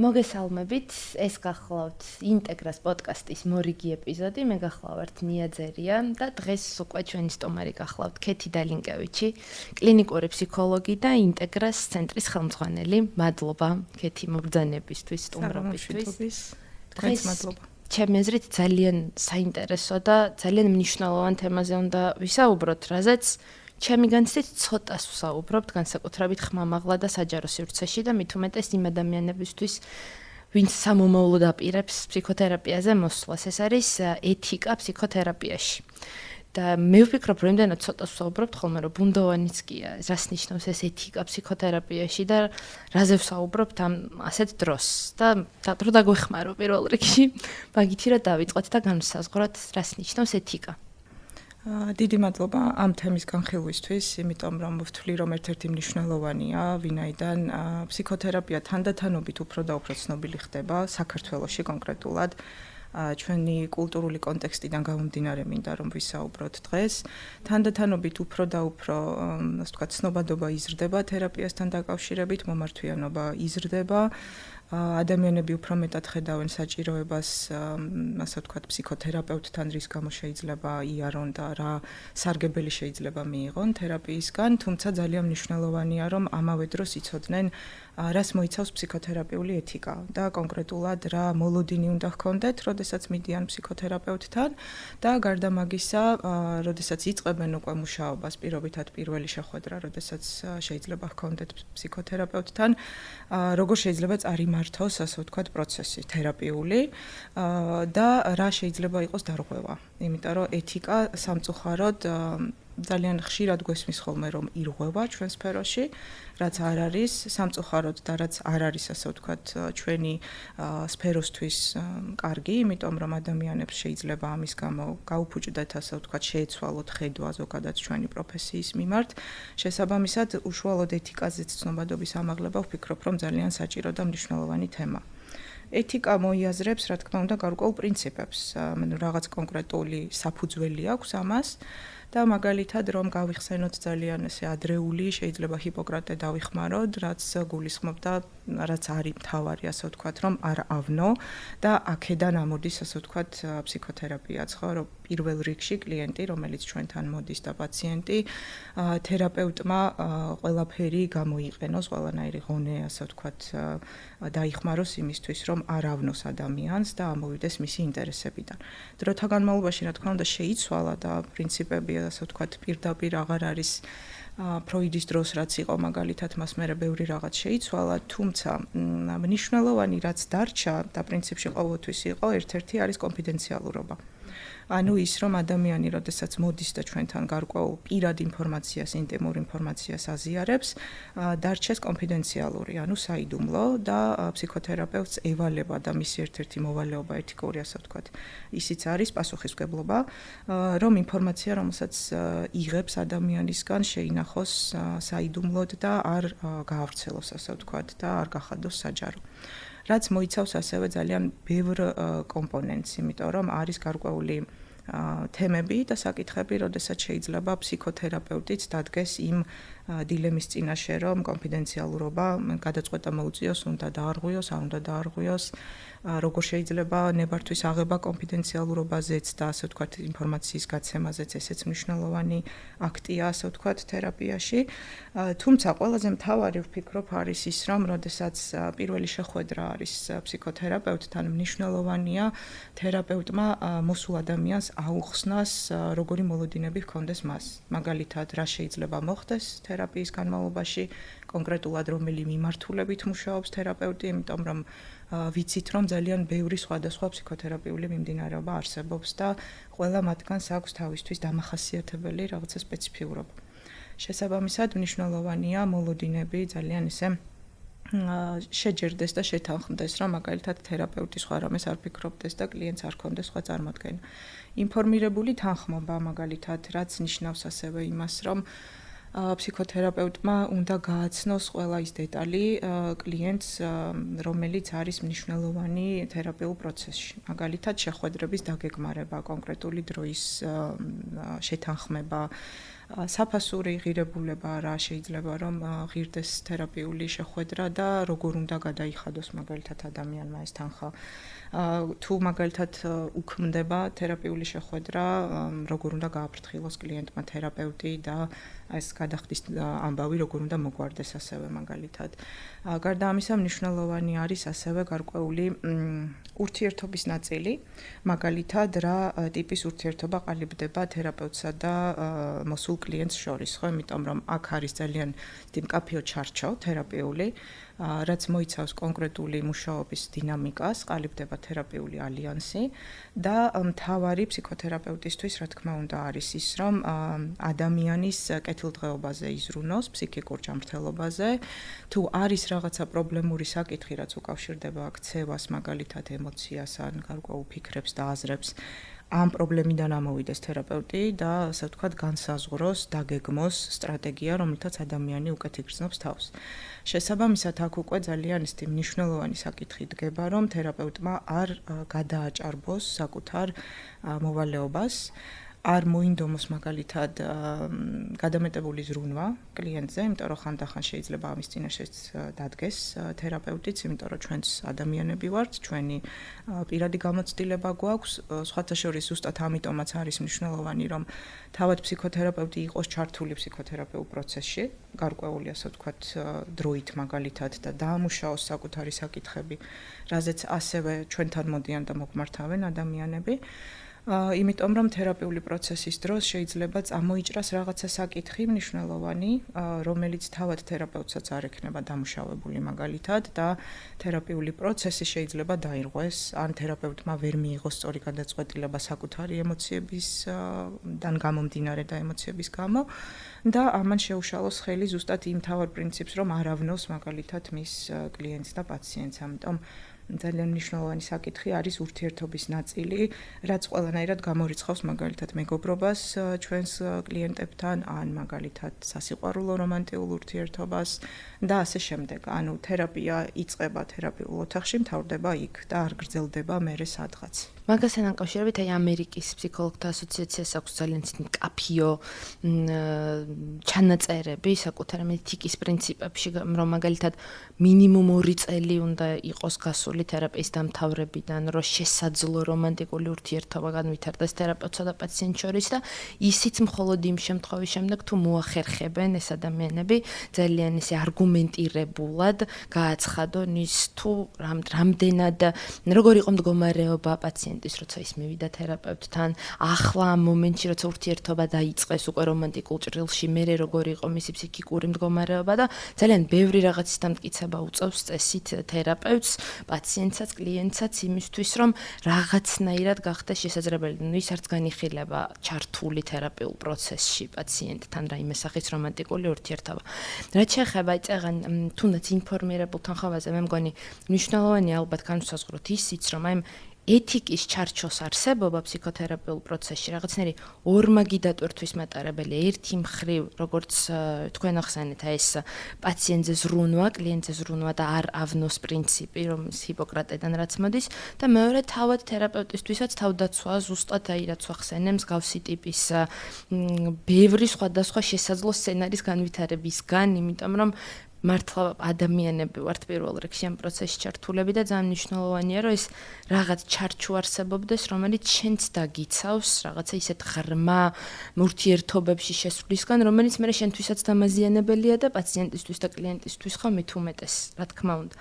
მოგესალმებით, ეს გახლავთ ინტეგრას პოდკასტის მორიგი ეპიზოდი, მე გახლავართ ნიაძერია და დღეს უკვე ჩვენი სტუმარი გახლავთ ქეთი დალინკევიჩი, კლინიკური ფსიქოლოგი და ინტეგრას ცენტრის ხელმძღვანელი. მადლობა ქეთი მობრძანებისთვის, სტუმრობისთვის. დღეს მადლობა. ჩემი აზრით ძალიან საინტერესო და ძალიან მნიშვნელოვან თემაზე უნდა ვისაუბროთ, რაზეც ჩემი განცდით ცოტას ვსაუბრობთ, განსაკუთრებით ხმამაღლა და საჯარო სივრცეში და მით უმეტეს იმ ადამიანებისთვის, ვინც სამომავლოდ აპირებს ფსიქოთერაპიაზე მოსვლას. ეს არის ეთიკა ფსიქოთერაპიაში. და მე ვფიქრობ, რომ იმდენად ცოტას ვსაუბრობთ ხოლმე, რომ ბუნდოვანიც კია, რას ნიშნავს ეს ეთიკა ფსიქოთერაპიაში და რაზე ვსაუბრობთ ამ ასეთ დროს. და რო დაგვეხმარო პირველ რიგში, მაგითი რა დავიწყოთ და განვსაზღვროთ, რას ნიშნავს ეთიკა. დიდი მადლობა ამ თემის განხილვისთვის, იმიტომ რომ ვთვლი, რომ ერთ-ერთი მნიშვნელოვანია, ვინაიდან ფსიქოთერაპია თანდათანობით უფრო და უფრო ცნობილი ხდება საქართველოში კონკრეტულად. ჩვენი კულტურული კონტექსტიდან გამომდინარე მინდა რომ ვისაუბროთ დღეს. თანდათანობით უფრო და უფრო, ასე ვთქვათ, ცნობადობა იზრდება თერაპიასთან დაკავშირებით, მომართვიანობა იზრდება. ადამიანები უფრო მეტად ხედავენ საჭიროებას, ასე ვთქვათ, ფსიქოთერაპევტთან, რის გამო შეიძლება იარონ და რა სარგებელი შეიძლება მიიღონ თერაპიისგან, თუმცა ძალიან მნიშვნელოვანია, რომ ამავე დროს იცოდნენ, რას მოიცავს ფსიქოთერაპიული ეთიკა და კონკრეტულად რა მოლოდინი უნდა ჰქონდეთ, როდესაც მიდიან ფსიქოთერაპევტთან და გარდა მაგისა, როდესაც იწყებენ უკვე მუშაობას, პირობითად პირველი შეხვედრა, როდესაც შეიძლება ჰქონდეთ ფსიქოთერაპევტთან, როგორ შეიძლება წარიმართოს, ასე ვთქვათ, პროცესი თერაპიული და რა შეიძლება იყოს დარღვევა. იმიტომ რომ ეთიკა სამწუხაროდ ძალიან ხშირად გვესმის ხოლმე რომ ირღვევა ჩვენ სფეროში, რაც არ არის სამწუხაროდ და რაც არ არის, ასე ვთქვათ, ჩვენი სფეროსთვის კარგი, იმიტომ რომ ადამიანებს შეიძლება ამის გამო გაუფუჭდეთ, ასე ვთქვათ, შეეცვალოთ ხედვა ზოგადად ჩვენი პროფესიის მიმართ. შესაბამისად, უშუალოდ ეთიკაზეც ცნობადობის ამაღლება ვფიქრობ, რომ ძალიან საჭირო და მნიშვნელოვანი თემა. ეთიკა მოიაზრებს, რა თქმა უნდა, გარკვეულ პრინციპებს, რაღაც კონკრეტული საფუძველი აქვს ამას. და მაგალითად რომ გავიხსენოთ ძალიან ესე ადრეული, შეიძლება ჰიპოკრატე დავიხმაროთ, რაც გულისხმობდა, რაც არის მთავარი, ასე ვთქვათ, რომ არ ავნო და აქედან ამოდის, ასე ვთქვათ, ფსიქოთერაპიაც, ხო, რომ პირველ რიგში კლიენტი, რომელიც ჩვენთან მოდის და პაციენტი, თერაპევტმა ყველაფერი გამოიყენოს, ყველანაირი ღონე, ასე ვთქვათ, დაიხმაროს იმისთვის, რომ არ ავნოს ადამიანს და ამოვიდეს მისი ინტერესებიდან. დროთა განმავლობაში, რა თქმა უნდა, შეიცვალა და პრინციპები, ასე ვთქვათ, პირდაპირ აღარ არის ფროიდის დროს, რაც იყო მაგალითად, მას მერე ბევრი რაღაც შეიცვალა, თუმცა მნიშვნელოვანი რაც დარჩა და პრინციპში ყოველთვის იყო, ერთ-ერთი არის კონფიდენციალურობა. ანუ ის რომ ადამიანი, როდესაც მოდის და ჩვენთან გარკვეულ პირად ინფორმაციას, ინტიმურ ინფორმაციას აზიარებს, დარჩეს კონფიდენციალური, ანუ საიდუმლო და ფსიქოთერაპევტს ევალება და მისი ერთ-ერთი მოვალეობა ეთიკური, ასე ვთქვათ, ისიც არის პასუხისმგებლობა, რომ ინფორმაცია, რომელსაც იღებს ადამიანისგან, შეინახოს საიდუმლოდ და არ გაავრცელოს, ასე ვთქვათ, და არ გახადოს საჯარო. რაც მოიცავს ასევე ძალიან ბევრ კომპონენტს, იმიტომ რომ არის გარკვეული თემები და საკითხები, როდესაც შეიძლება ფსიქოთერაპევტიც დადგეს იმ დილემის წინაშე, რომ კონფიდენციალურობა გადაწყვეტა მოუწიოს, უნდა დაარღვიოს, არ უნდა დაარღვიოს, როგორ შეიძლება ნებართვის აღება კონფიდენციალურობაზეც და ასე ვთქვათ, ინფორმაციის გაცემაზეც, ესეც მნიშვნელოვანი აქტია, ასე ვთქვათ, თერაპიაში. თუმცა ყველაზე მთავარი ვფიქრობ არის ის, რომ როდესაც პირველი შეხვედრა არის ფსიქოთერაპევტთან, მნიშვნელოვანია თერაპევტმა მოსულ ადამიანს აუხსნას, როგორი მოლოდინები ჰქონდეს მას. მაგალითად, რა შეიძლება მოხდეს თერაპიის განმავლობაში, კონკრეტულად რომელი მიმართულებით მუშაობს თერაპევტი, იმიტომ რომ ვიცით, რომ ძალიან ბევრი სხვადასხვა ფსიქოთერაპიული მიმდინარეობა არსებობს და ყველა მათგანს აქვს თავისთვის დამახასიათებელი რაღაცა სპეციფიურობა. შესაბამისად, მნიშვნელოვანია მოლოდინები ძალიან ისე შეჯერდეს და შეთანხმდეს, რომ მაგალითად თერაპევტი სხვა რამეს არ ფიქრობდეს და კლიენტს არ ქონდეს სხვა წარმოდგენა. ინფორმირებული თანხმობა მაგალითად, რაც ნიშნავს ასევე იმას, რომ ფსიქოთერაპევტმა უნდა გააცნოს ყველა ის დეტალი კლიენტს, რომელიც არის მნიშვნელოვანი თერაპიულ პროცესში. მაგალითად, შეხვედრების დაგეგმარება, კონკრეტული დროის შეთანხმება, საფასური ღირებულება რა შეიძლება რომ ღირდეს თერაპიული შეხვედრა და როგორ უნდა გადაიხადოს მაგალითად ადამიანმა ეს თანხა თუ მაგალითად უქმდება თერაპიული შეხვედრა როგორ უნდა გააფრთხილოს კლიენტმა თერაპევტი და ეს გადახდის ამბავი როგორ უნდა მოგვარდეს ასევე მაგალითად გარდა ამისა მნიშვნელოვანი არის ასევე გარკვეული ურთიერთობის ნაწილი მაგალითად რა ტიპის ურთიერთობა ყალიბდება თერაპევტსა და მოსულ კლიენტს შორის ხო იმიტომ რომ აქ არის ძალიან მკაფიო ჩარჩო თერაპიული რაც მოიცავს კონკრეტული მუშაობის დინამიკას, ყალიბდება თერაპიული ალიანსი და მთავარი ფსიქოთერაპევტისთვის, რა თქმა უნდა, არის ის, რომ ადამიანის კეთილდღეობაზე იზრუნოს, ფსიქიკურ ჯანმრთელობაზე, თუ არის რაღაცა პრობლემური საკითხი, რაც უკავშირდება ქცევას, მაგალითად ემოციას ან გარკვეულ ფიქრებს და აზრებს, ამ პრობლემიდან ამოვიდეს თერაპევტი და ასე ვთქვათ განსაზღვროს, დაგეგმოს სტრატეგია, რომელთაც ადამიანი უკეთ იგრძნობს თავს. შესაბამისად, აქ უკვე ძალიან ისეთი მნიშვნელოვანი საკითხი დგება, რომ თერაპევტმა არ გადააჭარბოს საკუთარ მოვალეობას, არ მოინდომოს მაგალითად გადამეტებული ზრუნვა კლიენტზე, იმიტომ რომ ხანდახან შეიძლება ამის წინაშეც დადგეს თერაპევტიც, იმიტომ რომ ჩვენც ადამიანები ვართ, ჩვენი პირადი გამოცდილება გვაქვს, სხვათა შორის ზუსტად ამიტომაც არის მნიშვნელოვანი, რომ თავად ფსიქოთერაპევტი იყოს ჩართული ფსიქოთერაპეულ პროცესში, გარკვეული ასე ვთქვათ დროით მაგალითად და დაამუშაოს საკუთარი საკითხები, რაზეც ასევე ჩვენთან მოდიან და მოგმართავენ ადამიანები. იმიტომ რომ თერაპიული პროცესის დროს შეიძლება წამოიჭრას რაღაცა საკითხი მნიშვნელოვანი, რომელიც თავად თერაპევტსაც არ ექნება დამუშავებული მაგალითად და თერაპიული პროცესი შეიძლება დაირღვეს, ან თერაპევტმა ვერ მიიღოს სწორი გადაწყვეტილება საკუთარი ემოციებისგან გამომდინარე და ემოციების გამო და ამან შეუშალოს ხელი ზუსტად იმ თავარ პრინციპს, რომ არ ავნოს მაგალითად მის კლიენტს და პაციენტს, ამიტომ ძალიან მნიშვნელოვანი საკითხი არის ურთიერთობის ნაწილი, რაც ყველანაირად გამორიცხავს მაგალითად მეგობრობას ჩვენს კლიენტებთან, ან მაგალითად სასიყვარულო რომანტიკულ ურთიერთობას და ასე შემდეგ. ანუ თერაპია იწყება თერაპიულ ოთახში, მთავრდება იქ და არ გრძელდება მერე სადღაც. მაგასთან დაკავშირებით აი ამერიკის ფსიქოლოგთა ასოციაციას აქვს ძალიან მკაფიო ჩანაწერები საკუთარი ეთიკის პრინციპებში, რომ მაგალითად მინიმუმ 2 წელი უნდა იყოს გასული თერაპიის დამთავრებიდან, რომ შესაძლო რომანტიკული ურთიერთობა განვითარდეს თერაპევტსა და პაციენტს შორის და ისიც მხოლოდ იმ შემთხვევის შემდეგ თუ მოახერხებენ ეს ადამიანები ძალიან ისე არგუმენტირებულად გააცხადონ ის თუ რამდენად როგორ იყო მდგომარეობა პაციენტის, როცა ის მივიდა თერაპევტთან, ახლა ამ მომენტში როცა ურთიერთობა დაიწყეს უკვე რომანტიკულ ჭრილში, მერე როგორ იყო მისი ფსიქიკური მდგომარეობა და ძალიან ბევრი რაღაცის დამტკიცება უწევს წესით თერაპევტს, პაციენტსაც, კლიენტსაც იმისთვის, რომ რაღაცნაირად გახდეს შესაძლებელი, ის არც განიხილება ჩართული თერაპიულ პროცესში პაციენტთან რაიმე სახის რომანტიკული ურთიერთობა. რაც შეეხება წეგან თუნდაც ინფორმირებულთან ხოვაზე, მე მგონი მნიშვნელოვანი ალბათ განვსაზღვროთ ისიც, რომ აი ეთიკის ჩარჩოს არსებობა ფსიქოთერაპიულ პროცესში რაღაცნაირი ორმაგი დატვირთვის მატარებელი, ერთი მხრივ, როგორც თქვენ ახსენეთ, ეს პაციენტზე ზრუნვა, კლიენტზე ზრუნვა და არ ავნოს პრინციპი, რომ ჰიპოკრატედან რაც მოდის და მეორე თავად თერაპევტისთვისაც თავდაცვა ზუსტად აი რაც ახსენე მსგავსი ტიპის ბევრი სხვადასხვა შესაძლო სცენარის განვითარებისგან, იმიტომ რომ მართლა ადამიანები ვართ პირველ რიგში ამ პროცესში ჩართულები და ძალიან მნიშვნელოვანია, რომ ეს რაღაც ჩარჩო არსებობდეს, რომელიც შენც დაგიცავს რაღაცა ისეთ ღრმა ურთიერთობებში შესვლისგან, რომელიც მე შენთვისაც დამაზიანებელია და პაციენტისთვის და კლიენტისთვის ხო მით უმეტეს, რა თქმა უნდა.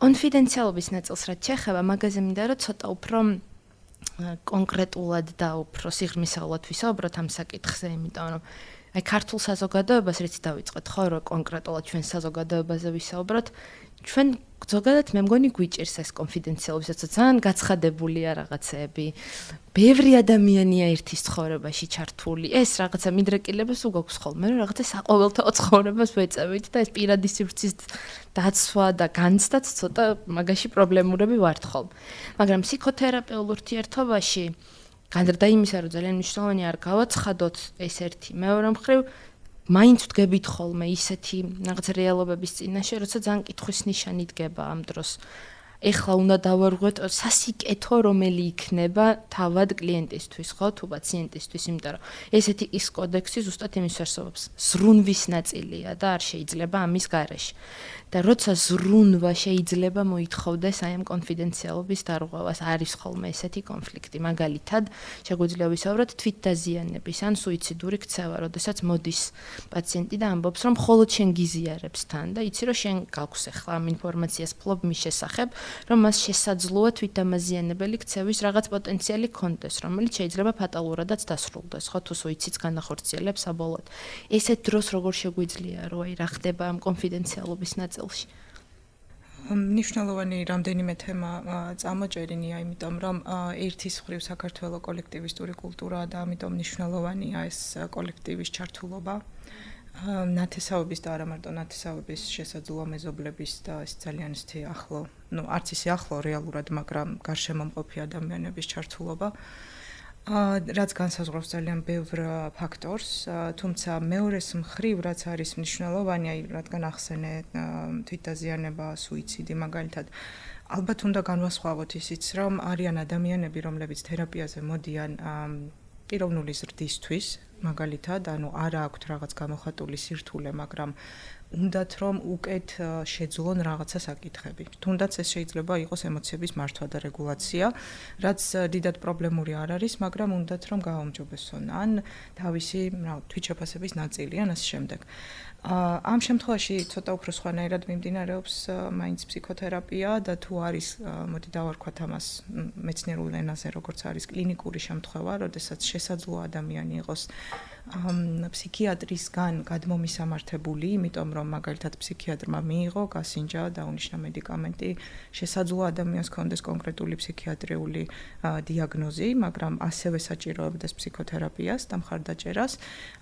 კონფიდენციალობის ნაწილს რაც შეეხება, მაგაზე მინდა რომ ცოტა უფრო კონკრეტულად და უფრო სიღრმისეულად ვისაუბროთ ამ საკითხზე, იმიტომ რომ აი ქართულ საზოგადოებას რითი დავიწყეთ ხო რომ კონკრეტულად ჩვენ საზოგადოებაზე ვისაუბროთ ჩვენ ზოგადად მე მგონი გვიჭირს ეს კონფიდენციალობისაც ძალიან გაცხადებულია რაღაცეები ბევრი ადამიანია ერთის ცხოვრებაში ჩართული ეს რაღაცა მიდრეკილებას უგაქვს ხოლმე რომ რაღაცა საყოველთაო ცხოვრებას ვეწევით და ეს პირადი სივრცის დაცვა და განცდაც ცოტა მაგაში პრობლემურები ვართ ხოლმე მაგრამ ფსიქოთერაპიულ ურთიერთობაში განდა იმისა რომ ძალიან მნიშვნელოვანი არ გავაცხადოთ ეს ერთი მეორე მხრივ მაინც ვდგებით ხოლმე ისეთი რაღაც რეალობების წინაშე როცა ძალიან კითხვის ნიშანი დგება ამ დროს ეხლა უნდა დავარღვეთ სასიკეთო რომელი იქნება თავად კლიენტისთვის, ხო, თუ პაციენტისთვის, იმიტომ რომ ესეთი ის კოდექსი ზუსტად იმის არსებობს. ზრუნვის ნაწილია და არ შეიძლება ამის გარეშე. და როცა ზრუნვა შეიძლება მოითხოვდეს აი ამ კონფიდენციალობის დარღვევას, არის ხოლმე ესეთი კონფლიქტი. მაგალითად, შეგვიძლია ვისაუბროთ თვითდაზიანების ან სუიციდური ქცევა, როდესაც მოდის პაციენტი და ამბობს, რომ მხოლოდ შენ გიზიარებს თან და იცი რომ შენ გაქვს ახლა ამ ინფორმაციას ფლობ მის შესახებ, რომ მას შესაძლოა თვითდამაზიანებელი ქცევის რაღაც პოტენციალი ქონდეს, რომელიც შეიძლება ფატალურადაც დასრულდეს, ხო, თუ სუიციდს განახორციელებს საბოლოოდ. ესეთ დროს როგორ შეგვიძლია, რომ აი რა ხდება ამ კონფიდენციალობის ნაწილში? მნიშვნელოვანი რამდენიმე თემა წამოჭერინია, იმიტომ რომ ერთის მხრივ საქართველოს კოლექტივისტური კულტურაა და ამიტომ მნიშვნელოვანია ეს კოლექტივის ჩართულობა. ნათესაობის და არა მარტო ნათესაობის შესაძლოა მეზობლების და ეს ძალიან ისეთი ახლო, არც ისე ახლო რეალურად, მაგრამ გარშემომყოფი ადამიანების ჩართულობა. რაც განსაზღვრავს ძალიან ბევრ ფაქტორს, თუმცა მეორეს მხრივ რაც არის მნიშვნელოვანი, აი რადგან ახსენე თვითდაზიანება, სუიციდი მაგალითად, ალბათ უნდა განვასხვავოთ ისიც, რომ არიან ადამიანები, რომლებიც თერაპიაზე მოდიან პიროვნული ზრდისთვის, მაგალითად, ანუ არა აქვთ რაღაც გამოხატული სირთულე, მაგრამ უნდათ რომ უკეთ შეძლონ რაღაცა საკითხები. თუნდაც ეს შეიძლება იყოს ემოციების მართვა და რეგულაცია, რაც დიდად პრობლემური არ არის, მაგრამ უნდათ რომ გააუმჯობესონ ან თავისი თვითშეფასების ნაწილი ან ასე შემდეგ. ამ შემთხვევაში ცოტა უფრო სხვანაირად მიმდინარეობს მაინც ფსიქოთერაპია და თუ არის, მოდი დავარქვათ ამას მეცნიერულ ენაზე, როგორც არის კლინიკური შემთხვევა, როდესაც შესაძლოა ადამიანი იყოს ფსიქიატრისგან გადმომისამართებული, იმიტომ რომ მაგალითად ფსიქიატრმა მიიღო, გასინჯა, დაუნიშნა მედიკამენტი, შესაძლოა ადამიანს ჰქონდეს კონკრეტული ფსიქიატრიული დიაგნოზი, მაგრამ ასევე საჭიროებდეს ფსიქოთერაპიას და მხარდაჭერას.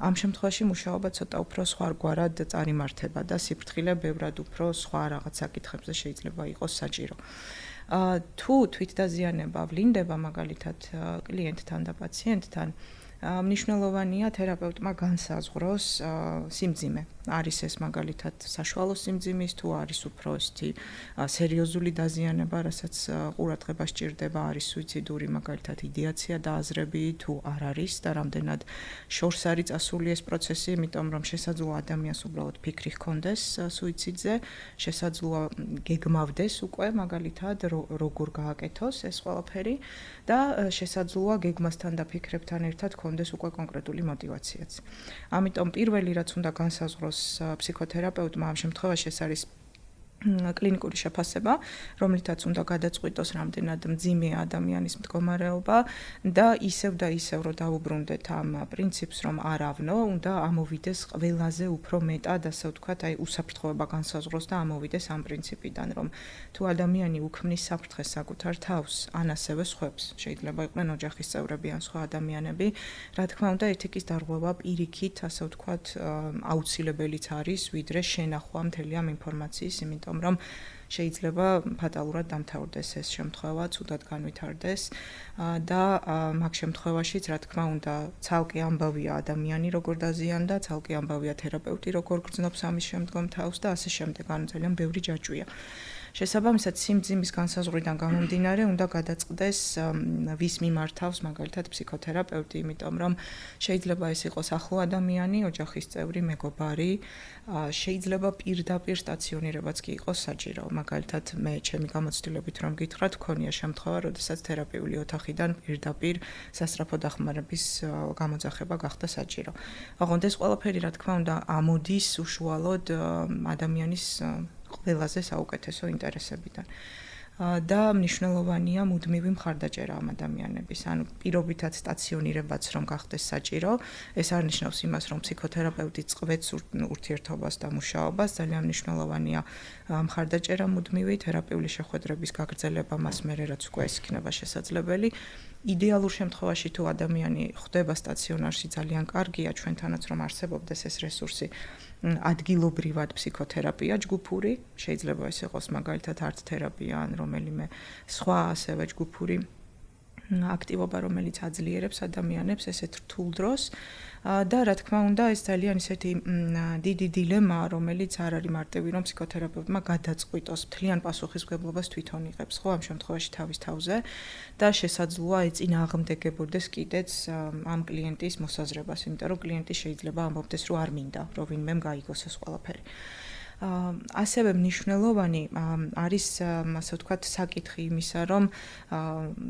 ამ შემთხვევაში მუშაობა ცოტა უფრო სხვაგვარად წარიმართება და სიფრთხილე ბევრად უფრო სხვა რაღაც საკითხებზე შეიძლება იყოს საჭირო. თუ თვითდაზიანება ვლინდება მაგალითად კლიენტთან და პაციენტთან, მნიშვნელოვანია თერაპევტმა განსაზღვროს სიმძიმე. არის ეს მაგალითად საშუალო სიმძიმის, თუ არის უფრო ისეთი სერიოზული დაზიანება, რასაც ყურადღება სჭირდება, არის სუიციდური მაგალითად იდეაცია და აზრები, თუ არ არის და რამდენად შორს არის წასული ეს პროცესი, იმიტომ რომ შესაძლოა ადამიანს უბრალოდ ფიქრი ჰქონდეს სუიციდზე, შესაძლოა გეგმავდეს უკვე მაგალითად როგორ გააკეთოს ეს ყველაფერი და შესაძლოა გეგმასთან და ფიქრებთან ერთად ჰქონდეს უკვე კონკრეტული мотиваციაც. ამიტომ პირველი რაც უნდა განსაზღვროს ფსიქოთერაპევტმა ამ შემთხვევაში ეს არის კლინიკური შეფასება, რომლითაც უნდა გადაწყვიტოს რამდენად მძიმეა ადამიანის მდგომარეობა და ისევ რომ დაუბრუნდეთ ამ პრინციპს, რომ არავნო უნდა ამოვიდეს ყველაზე უფრო მეტად, ასე ვთქვათ, აი უსაფრთხოება განსაზღვროს და ამოვიდეს ამ პრინციპიდან, რომ თუ ადამიანი უქმნის საფრთხეს საკუთარ თავს, ან ასევე სხვებს, შეიძლება იყვნენ ოჯახის წევრები ან სხვა ადამიანები, რა თქმა უნდა, ეთიკის დარღვევა პირიქით, ასე ვთქვათ, აუცილებელიც არის, ვიდრე შენახვა მთელი ამ ინფორმაციის, იმიტომ რომ შეიძლება ფატალურად დამთავრდეს ეს შემთხვევა, ცუდად განვითარდეს და მაგ შემთხვევაშიც, რა თქმა უნდა, ცალკე ამბავია ადამიანი როგორ დაზიანდა, ცალკე ამბავია თერაპევტი როგორ გრძნობს ამის შემდგომ თავს და ასე შემდეგ, ანუ ძალიან ბევრი ჯაჭვია. შესაბამისად, სიმძიმის განსაზღვრიდან გამომდინარე, უნდა გადაწყდეს ვის მიმართავს მაგალითად ფსიქოთერაპევტი, იმიტომ რომ შეიძლება ეს იყოს ახლო ადამიანი, ოჯახის წევრი, მეგობარი, შეიძლება პირდაპირ სტაციონირებაც კი იყოს საჭირო. მაგალითად, მე ჩემი გამოცდილებით რომ გითხრათ, მქონია შემთხვევა, როდესაც თერაპიული ოთახიდან პირდაპირ სასწრაფო დახმარების გამოძახება გახდა საჭირო. ოღონდ ეს ყველაფერი, რა თქმა უნდა, ამოდის უშუალოდ ადამიანის ყველაზე საუკეთესო ინტერესებიდან. და მნიშვნელოვანია მუდმივი მხარდაჭერა ამ ადამიანების, ანუ პირობითად სტაციონირებაც რომ გახდეს საჭირო, ეს არ ნიშნავს იმას, რომ ფსიქოთერაპევტი წყვეტს ურთიერთობას და მუშაობას, ძალიან მნიშვნელოვანია მხარდაჭერა მუდმივი, თერაპიული შეხვედრების გაგრძელება მას მერე რაც უკვე ეს იქნება შესაძლებელი. იდეალურ შემთხვევაში თუ ადამიანი ხვდება სტაციონარში ძალიან კარგია, ჩვენთანაც რომ არსებობდეს ეს რესურსი, ადგილობრივად ფსიქოთერაპია ჯგუფური, შეიძლება ეს იყოს მაგალითად არტ თერაპია ან რომელიმე სხვა ასევე ჯგუფური აქტივობა, რომელიც აძლიერებს ადამიანებს ესეთ რთულ დროს. და რა თქმა უნდა, ეს ძალიან ისეთი დიდი დილემაა, რომელიც არ არის მარტივი, რომ ფსიქოთერაპევტმა გადაწყვიტოს, მთლიან პასუხისმგებლობას თვითონ იღებს, ხო, ამ შემთხვევაში თავის თავზე და შესაძლოა ეწინააღმდეგებოდეს კიდეც ამ კლიენტის მოსაზრებას, იმიტომ რომ კლიენტი შეიძლება ამბობდეს, რომ არ მინდა, რომ ვინმემ გაიგოს ეს ყველაფერი. ასევე მნიშვნელოვანი არის ასე ვთქვათ საკითხი იმისა, რომ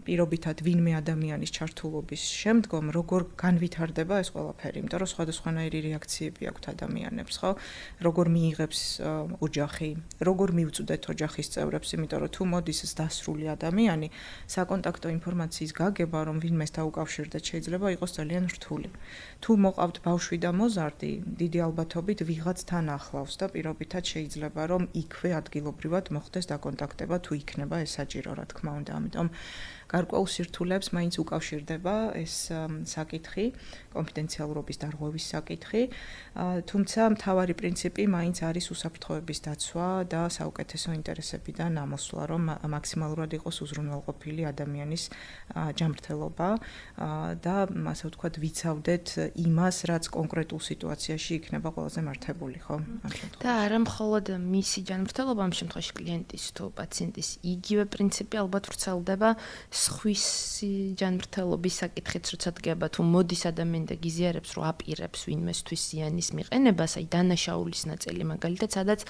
პირობითად ვინმე ადამიანის ჩართულობის შემდგომ როგორ განვითარდება ეს ყველაფერი, იმიტომ რომ სხვადასხვანაირი რეაქციები აქვთ ადამიანებს, ხო? როგორ მიიღებს ოჯახი, როგორ მიუწვდეთ ოჯახის წევრებს, იმიტომ რომ თუ მოდის დასრული ადამიანი, საკონტაქტო ინფორმაციის გაგება, რომ ვინმეს დაუკავშირდეთ, შეიძლება იყოს ძალიან რთული. თუ მოყავთ ბავშვი და მოზარდი, დიდი ალბათობით ვიღაც თან ახლავს და პირობითად შეიძლება რომ იქვე ადგილობრივად მოხდეს დაკონტაქტება თუ იქნება ეს საჭირო რა თქმა უნდა ამიტომ გარკვეულ სირთულეებს მაინც უკავშირდება ეს საკითხი კონფიდენციალურობის დარღვევის საკითხი თუმცა მთავარი პრინციპი მაინც არის უსაფრთხოების დაცვა და საუკეთესო ინტერესებიდან ამოსვლა რომ მაქსიმალურად იყოს უზრუნველყოფილი ადამიანის ჯანმრთელობა და ასე ვთქვათ ვიცავდეთ იმას რაც კონკრეტულ სიტუაციაში იქნება ყველაზე მართებული ხო და არა მხოლოდ მისი ჯანმრთელობა ამ შემთხვევაში კლიენტის თუ პაციენტის იგივე პრინციპი ალბათ ვრცელდება სხვის ჯანმრთელობის საკითხიც როცა დგება თუ მოდის ადამიანი და გიზიარებს რომ აპირებს ვინმესთვის ზიანის მიყენებას აი დანაშაულის ნაწილი მაგალითად სადაც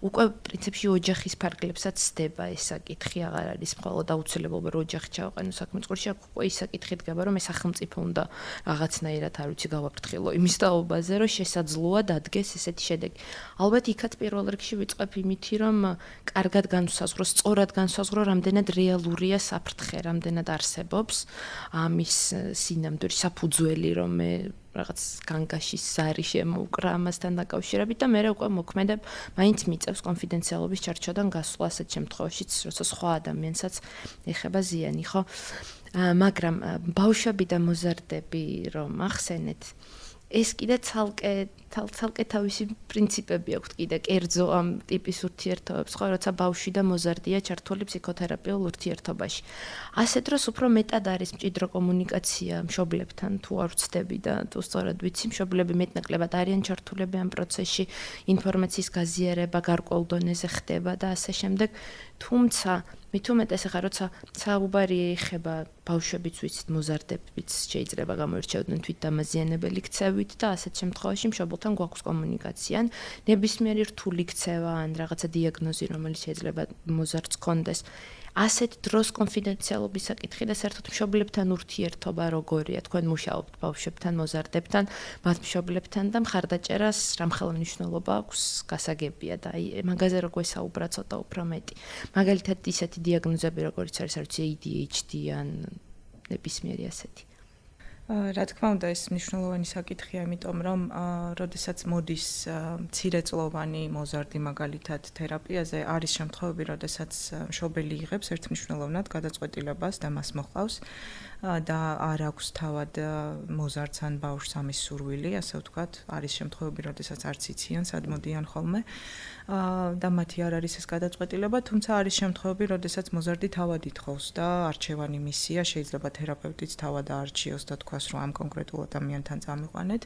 უკვე პრინციპში ოჯახის ფარგლებსაც სდება ეს საკითხი აღარ არის მხოლოდ აუცილებლობა რომ ოჯახი ჩავყენო საქმე წყურში აქ უკვე ის საკითხი დგება რომ ეს სახელმწიფო უნდა რაღაცნაირად არ ვიცი გავაფრთხილო იმის დაობაზე რომ შესაძლოა დადგეს ესეთი შედეგი ალბათ იქაც პირველ რიგში ვიწყებ იმითი რომ კარგად განსაზღვრო სწორად განსაზღვრო რამდენად რეალურია საფრთხე რამდენად არსებობს ამის სინამდვილე საფუძველი რომ მე რაღაც განგაშის ზარი შემოუკრა ამასთან დაკავშირებით და მე უკვე მოქმედებ მაინც მიწევს კონფიდენციალობის ჩარჩოდან გასვლა ასეთ შემთხვევაშიც როცა სხვა ადამიანსაც ეხება ზიანი ხო მაგრამ ბავშვები და მოზარდები რომ ახსენეთ ეს კიდე ცალკე თავისი პრინციპები აქვს კიდე კერძო ამ ტიპის ურთიერთობებს ხო როცა ბავშვი და მოზარდია ჩართული ფსიქოთერაპიულ ურთიერთობაში ასე დროს უფრო მეტად არის მჭიდრო კომუნიკაცია მშობლებთან თუ არ ვცდები და თუ სწორად ვიცი მშობლები მეტნაკლებად არიან ჩართულები ამ პროცესში ინფორმაციის გაზიარება გარკვეულ დონეზე ხდება და ასე შემდეგ თუმცა მით უმეტეს ახლა როცა საუბარი ეხება ბავშვებიც ვიცით მოზარდებიც შეიძლება გამოირჩევდნენ თვითდამაზიანებელი ქცევით და ასეთ შემთხვევაში მშობელთან გვაქვს კომუნიკაცია ნებისმიერი რთული ქცევა ან რაღაცა დიაგნოზი რომელიც შეიძლება მოზარდს ჰქონდეს ასეთ დროს კონფიდენციალობის საკითხი და საერთოდ მშობლებთან ურთიერთობა როგორია თქვენ მუშაობთ ბავშვებთან მოზარდებთან მათ მშობლებთან და მხარდაჭერას რამხელა მნიშვნელობა აქვს გასაგებია და აი მაგაზე რო გვესაუბრა ცოტა უფრო მეტი მაგალითად ისეთი დიაგნოზები როგორც არის ADHD ან ნებისმიერი ასეთი რა თქმა უნდა ეს მნიშვნელოვანი საკითხია, იმიტომ რომ როდესაც მოდის მცირეწლოვანი მოზარდი მაგალითად თერაპიაზე, არის შემთხვევები, როდესაც მშობელი იღებს ერთმნიშვნელოვნად გადაწყვეტილებას და მას მოყავს და არ აქვს თავად მოზარდს ან ბავშვს ამის სურვილი, ასე ვთქვათ, არის შემთხვევები, როდესაც არც იციან, სად მოდიან ხოლმე და მათი არ არის ეს გადაწყვეტილება, თუმცა არის შემთხვევები, როდესაც მოზარდი თავად ითხოვს და არჩევანი მისია, შეიძლება თერაპევტიც თავად აარჩიოს და თქვას, რომ ამ კონკრეტულ ადამიანთან წამიყვანეთ,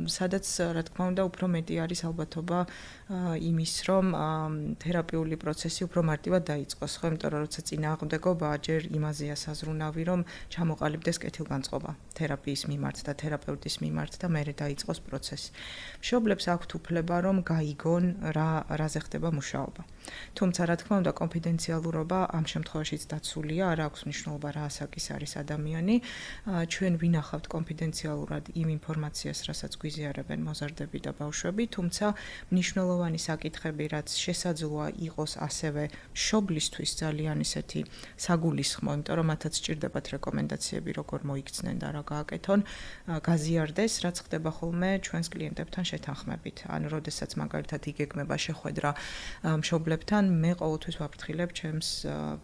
სადაც რა თქმა უნდა უფრო მეტი არის ალბათობა იმის, რომ თერაპიული პროცესი უფრო მარტივად დაიწყოს, ხო, იმიტომ რომ როცა წინააღმდეგობა ჯერ იმაზეა საზრუნავი, რომ ჩამოყალიბდეს კეთილგანწყობა თერაპიის მიმართ და თერაპევტის მიმართ და მერე დაიწყოს პროცესი. მშობლებს აქვთ უფლება, რომ გაიგონ რაზე ხდება მუშაობა. თუმცა რა თქმა უნდა კონფიდენციალურობა ამ შემთხვევაშიც დაცულია, არ აქვს მნიშვნელობა რა ასაკის არის ადამიანი. ჩვენ ვინახავთ კონფიდენციალურად იმ ინფორმაციას, რასაც გვიზიარებენ მოზარდები და ბავშვები, თუმცა მნიშვნელოვანი საკითხები, რაც შესაძლოა იყოს ასევე მშობლისთვის ძალიან ისეთი საგულისხმო, იმიტომ რომ მათაც სჭირდებათ რეკომენდაციები, როგორ მოიქცნენ და რა გააკეთონ, გაზიარდეს, რაც ხდება ხოლმე ჩვენს კლიენტებთან შეთანხმებით. ანუ როდესაც მაგალითად იგეგმება შეხვედრა მშობლებთან, მე ყოველთვის ვაფრთხილებ ჩემს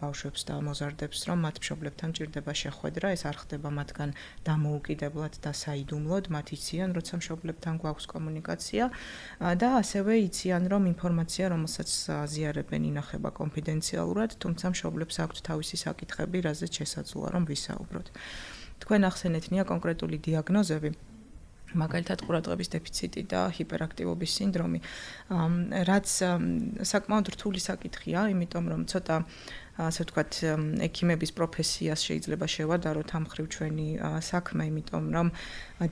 ბავშვებს და მოზარდებს, რომ მათ მშობლებთან ჭირდება შეხვედრა, ეს არ ხდება მათგან დამოუკიდებლად და საიდუმლოდ, მათ იციან, როცა მშობლებთან გვაქვს კომუნიკაცია და ასევე იციან, რომ ინფორმაცია, რომელსაც აზიარებენ, ინახება კონფიდენციალურად, თუმცა მშობლებს აქვთ თავისი საკითხები, რაზეც შესაძლოა რომ ვისაუბროთ. თქვენ ახსენეთნია კონკრეტული დიაგნოზები, მაგალითად ყურადღების დეფიციტი და ჰიპერაქტივობის სინდრომი, რაც საკმაოდ რთული საკითხია, იმიტომ რომ ცოტა ასე ვთქვათ, ექიმების პროფესიას შეიძლება შევადაროთ ამ მხრივ ჩვენი საქმე, იმიტომ რომ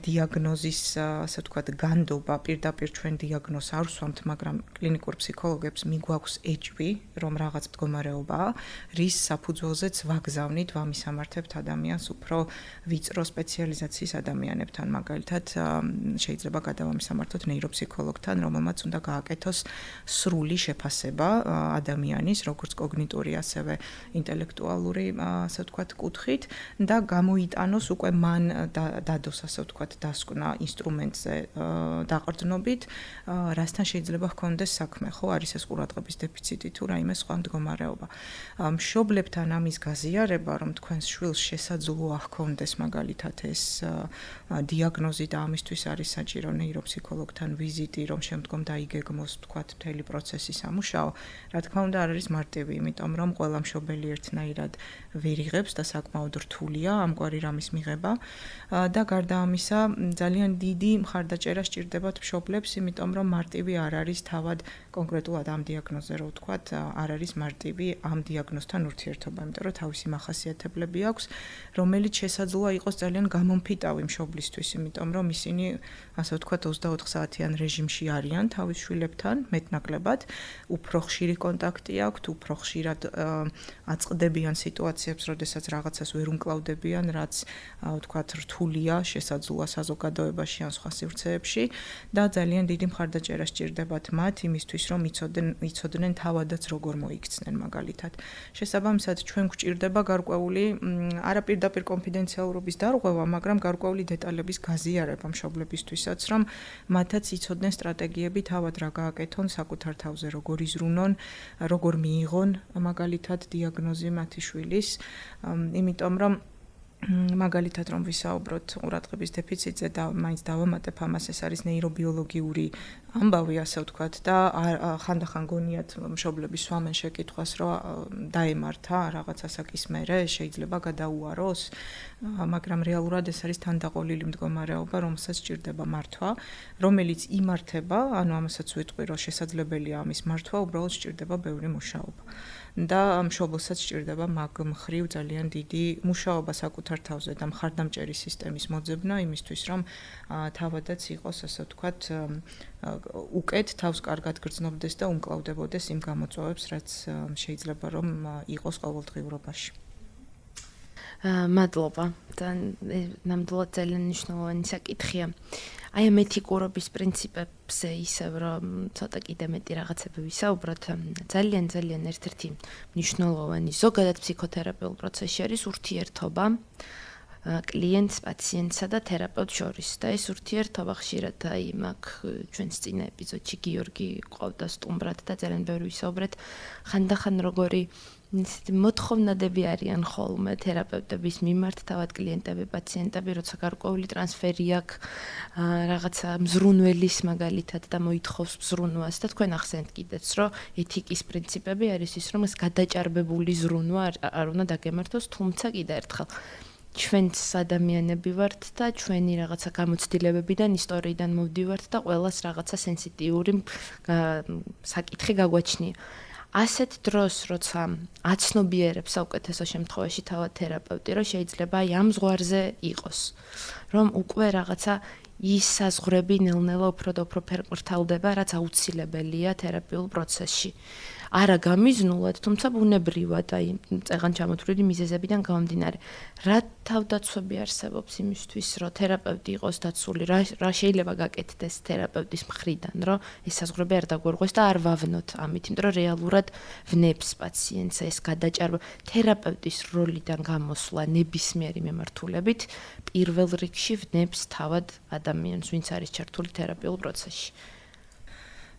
დიაგნოზის, ასე ვთქვათ, განდობა პირდაპირ ჩვენ დიაგნოზს არ ვსვამთ, მაგრამ კლინიკურ ფსიქოლოგებს მიგვაქვს ეჭვი, რომ რაღაც მდგომარეობაა, რის საფუძველზეც ვაგზავნით, ვამისამართებთ ადამიანს უფრო ვიწრო სპეციალიზაციის ადამიანებთან, მაგალითად, შეიძლება გადავამისამართოთ ნეიროფსიქოლოგთან, რომელმაც უნდა გააკეთოს სრული შეფასება ადამიანის, როგორც კოგნიტური, ასევე ინტელექტუალური, ასე ვთქვათ, კუთხით და გამოიტანოს უკვე მან დადოს, ასე ვთქვათ, დასკვნა ინსტრუმენტზე დაყრდნობით, რასთან შეიძლება ჰქონდეს საქმე, ხო, არის ეს ყურადღების დეფიციტი თუ რაიმე სხვა მდგომარეობა. მშობლებთან ამის გაზიარება, რომ თქვენს შვილს შესაძლოა ჰქონდეს მაგალითად ეს დიაგნოზი და ამისთვის არის საჭირო ნეიროფსიქოლოგთან ვიზიტი, რომ შემდგომ დაიგეგმოს, ვთქვათ, მთელი პროცესი სამუშაო, რა თქმა უნდა, არ არის მარტივი, იმიტომ რომ ყველა მშობელი ერთნაირად ვერ იღებს და საკმაოდ რთულია ამგვარი რამის მიღება და გარდა ამისა ძალიან დიდი მხარდაჭერა სჭირდებათ მშობლებს, იმიტომ რომ მარტივი არ არის თავად კონკრეტულად ამ დიაგნოზზე რო ვთქვათ, არ არის მარტივი ამ დიაგნოზთან ურთიერთობა, იმიტომ რომ თავისი მახასიათებლები აქვს, რომელიც შესაძლოა იყოს ძალიან გამომფიტავი მშობლისთვის, იმიტომ რომ ისინი, ასე ვთქვათ, 24 საათიან რეჟიმში არიან თავის შვილებთან, მეტნაკლებად, უფრო ხშირი კონტაქტი აქვთ, უფრო ხშირად აწყდებიან სიტუაციებს, როდესაც რაღაცას ვერ უმკლავდებიან, რაც ვთქვათ, რთულია, შესაძლოა საზოგადოებაში ან სხვა სივრცეებში და ძალიან დიდი მხარდაჭერა სჭირდებათ მათ იმისთვის, რომ იცოდნენ თავადაც როგორ მოიქცნენ მაგალითად. შესაბამისად, ჩვენ გვჭირდება გარკვეული არა პირდაპირ კონფიდენციალურობის დარღვევა, მაგრამ გარკვეული დეტალების გაზიარება მშობლებისთვისაც, რომ მათაც იცოდნენ სტრატეგიები თავად რა გააკეთონ საკუთარ თავზე, როგორ იზრუნონ, როგორ მიიღონ მაგალითად დიაგნოზი მათი შვილის, იმიტომ რომ მაგალითად რომ ვისაუბროთ ყურადღების დეფიციტზე და მაინც დავამატებ ამას, ეს არის ნეირობიოლოგიური ამბავი, ასე ვთქვათ, და ხანდახან გონიათ მშობლები სვამენ შეკითხვას, რომ დაემართა რაღაც ასაკის მერე, შეიძლება გადაუაროს, მაგრამ რეალურად ეს არის თანდაყოლილი მდგომარეობა, რომელსაც სჭირდება მართვა, რომელიც იმართება, ანუ ამასაც ვიტყვი, რომ შესაძლებელია ამის მართვა, უბრალოდ სჭირდება ბევრი მუშაობა. და მშობელსაც სჭირდება მაგ მხრივ ძალიან დიდი მუშაობა საკუთარ თავზე და მხარდამჭერი სისტემის მოძებნა იმისთვის, რომ თავადაც იყოს, ასე ვთქვათ, უკეთ თავს კარგად გრძნობდეს და უმკლავდებოდეს იმ გამოწვევებს, რაც შეიძლება რომ იყოს ყოველდღიურობაში. მადლობა. ნამდვილად ძალიან მნიშვნელოვანი საკითხია. აი ამ ეთიკურობის პრინციპებზე ისევ რომ ცოტა კიდე მეტი რაღაცები ვისაუბროთ, ძალიან ერთ-ერთი მნიშვნელოვანი ზოგადად ფსიქოთერაპიულ პროცესში არის ურთიერთობა კლიენტს, პაციენტსა და თერაპევტს შორის. და ეს ურთიერთობა ხშირად აი მაგ ჩვენს წინა ეპიზოდში გიორგი ყავდა სტუმრად და ძალიან ბევრი ვისაუბრეთ, ხანდახან როგორი მოთხოვნადები არიან ხოლმე თერაპევტების მიმართ თავად კლიენტები, პაციენტები, როცა გარკვეული ტრანსფერი აქვს რაღაცა მზრუნველის მაგალითად და მოითხოვს მზრუნვას და თქვენ ახსენეთ კიდეც, რომ ეთიკის პრინციპები არის ის, რომ ეს გადაჭარბებული ზრუნვა არ უნდა დაგემართოს, თუმცა კიდე ერთხელ ჩვენც ადამიანები ვართ და ჩვენი რაღაცა გამოცდილებებიდან, ისტორიიდან მოვდივართ და ყველას რაღაცა სენსიტიური საკითხი გაგვაჩნია. ასეთ დროს, როცა აცნობიერებს საუკეთესო შემთხვევაში თავად თერაპევტი, რომ შეიძლება აი ამ ზღვარზე იყოს, რომ უკვე რაღაცა ის საზღვრები ნელ-ნელა უფრო და უფრო ფერმრთალდება, რაც აუცილებელია თერაპიულ პროცესში. არა გამიზნულად, თუმცა ბუნებრივად, აი წეღან ჩამოთვლილი მიზეზებიდან გამომდინარე. რა თავდაცვები არსებობს იმისთვის, რომ თერაპევტი იყოს დაცული, რა შეიძლება გაკეთდეს თერაპევტის მხრიდან, რომ ეს საზღვრები არ დაგვერღვეს და არ ვავნოთ ამით, იმიტომ რომ რეალურად ვნებს პაციენტს ეს გადაჭარბება. თერაპევტის როლიდან გამოსვლა ნებისმიერი მემართულებით პირველ რიგში ვნებს თავად ადამიანს, ვინც არის ჩართული თერაპიულ პროცესში.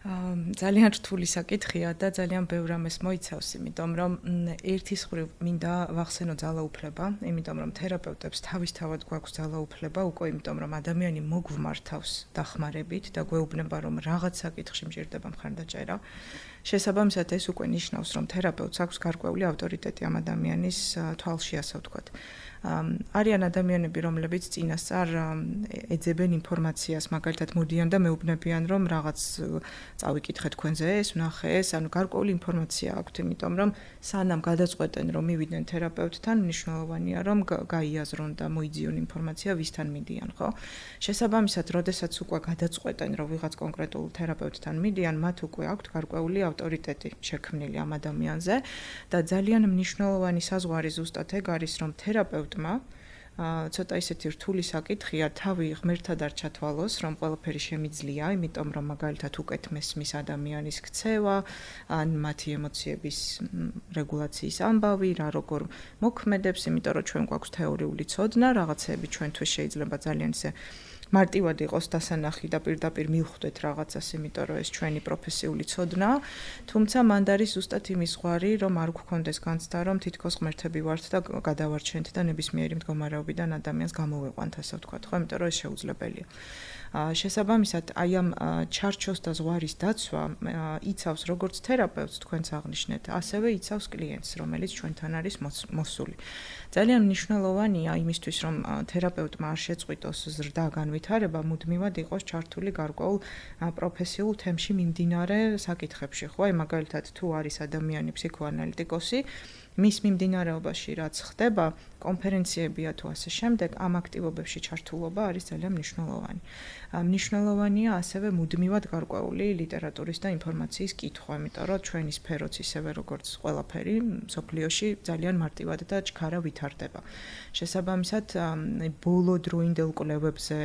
ძალიან რთული საკითხია და ძალიან ბევრ ამას მოიცავს, იმიტომ რომ ერთის მხრივ მინდა ვახსენო ძალაუფლება, იმიტომ რომ თერაპევტებს თავისთავად გვაქვს ძალაუფლება, უკვე იმიტომ რომ ადამიანი მოგვმართავს დახმარებით და გვეუბნება რომ რაღაც საკითხში მჭირდება მხარდაჭერა. შესაბამისად ეს უკვე ნიშნავს რომ თერაპევტს აქვს გარკვეული ავტორიტეტი ამ ადამიანის თვალში, ასე ვთქვათ. არიან ადამიანები, რომლებიც წინასწარ ეძებენ ინფორმაციას, მაგალითად მოდიან და მეუბნებიან რომ რაღაც წავიკითხე თქვენზე ეს, ვნახე ეს, ანუ გარკვეული ინფორმაცია აქვთ, იმიტომ რომ სანამ გადაწყვეტენ რომ მივიდნენ თერაპევტთან, მნიშვნელოვანია რომ გაიაზრონ და მოიძიონ ინფორმაცია ვისთან მიდიან, ხო? შესაბამისად, როდესაც უკვე გადაწყვეტენ რომ ვიღაც კონკრეტულ თერაპევტთან მიდიან, მათ უკვე აქვთ გარკვეული ავტორიტეტი შექმნილი ამ ადამიანზე და ძალიან მნიშვნელოვანი საზღვარი ზუსტად ეგ არის, რომ თერაპევტმა ცოტა ისეთი რთული საკითხია თავი ღმერთად არ ჩათვალოს, რომ ყველაფერი შემიძლია, იმიტომ რომ მაგალითად უკეთ მესმის ადამიანის ქცევა, ან მათი ემოციების რეგულაციის ამბავი, რა როგორ მოქმედებს, იმიტომ რომ ჩვენ გვაქვს თეორიული ცოდნა, რაღაცები ჩვენთვის შეიძლება ძალიან ისე მარტივად იყოს დასანახი და პირდაპირ მივხვდეთ რაღაცას, იმიტომ რომ ეს ჩვენი პროფესიული ცოდნაა, თუმცა მანდ არის ზუსტად იმის ზღვარი, რომ არ გვქონდეს განცდა, რომ თითქოს ღმერთები ვართ და გადავარჩენთ და ნებისმიერი მდგომარეობიდან ადამიანს გამოვიყვანთ, ასე ვთქვათ, ხო, იმიტომ რომ ეს შეუძლებელია. შესაბამისად, აი ამ ჩარჩოს და ზღვარის დაცვა იცავს როგორც თერაპევტს თქვენს აღნიშნეთ, ასევე იცავს კლიენტს, რომელიც ჩვენთან არის მოსული. ძალიან მნიშვნელოვანია იმისთვის, რომ თერაპევტმა არ შეწყვიტოს ზრდა განვითარება, მუდმივად იყოს ჩართული გარკვეულ პროფესიულ თემში მიმდინარე საკითხებში, ხო? აი მაგალითად, თუ არის ადამიანი ფსიქოანალიტიკოსი, მის მიმდინარეობაში რაც ხდება, კონფერენციებია თუ ასე შემდეგ, ამ აქტივობებში ჩართულობა არის ძალიან მნიშვნელოვანი. მნიშვნელოვანია ასევე მუდმივად გარკვეული ლიტერატურის და ინფორმაციის კითხვა, იმიტომ რომ ჩვენი სფეროც ისევე როგორც ყველაფერი მსოფლიოში ძალიან მარტივად და ჩქარა ვითარდება. შესაბამისად, ბოლო დროინდელ კვლევებზე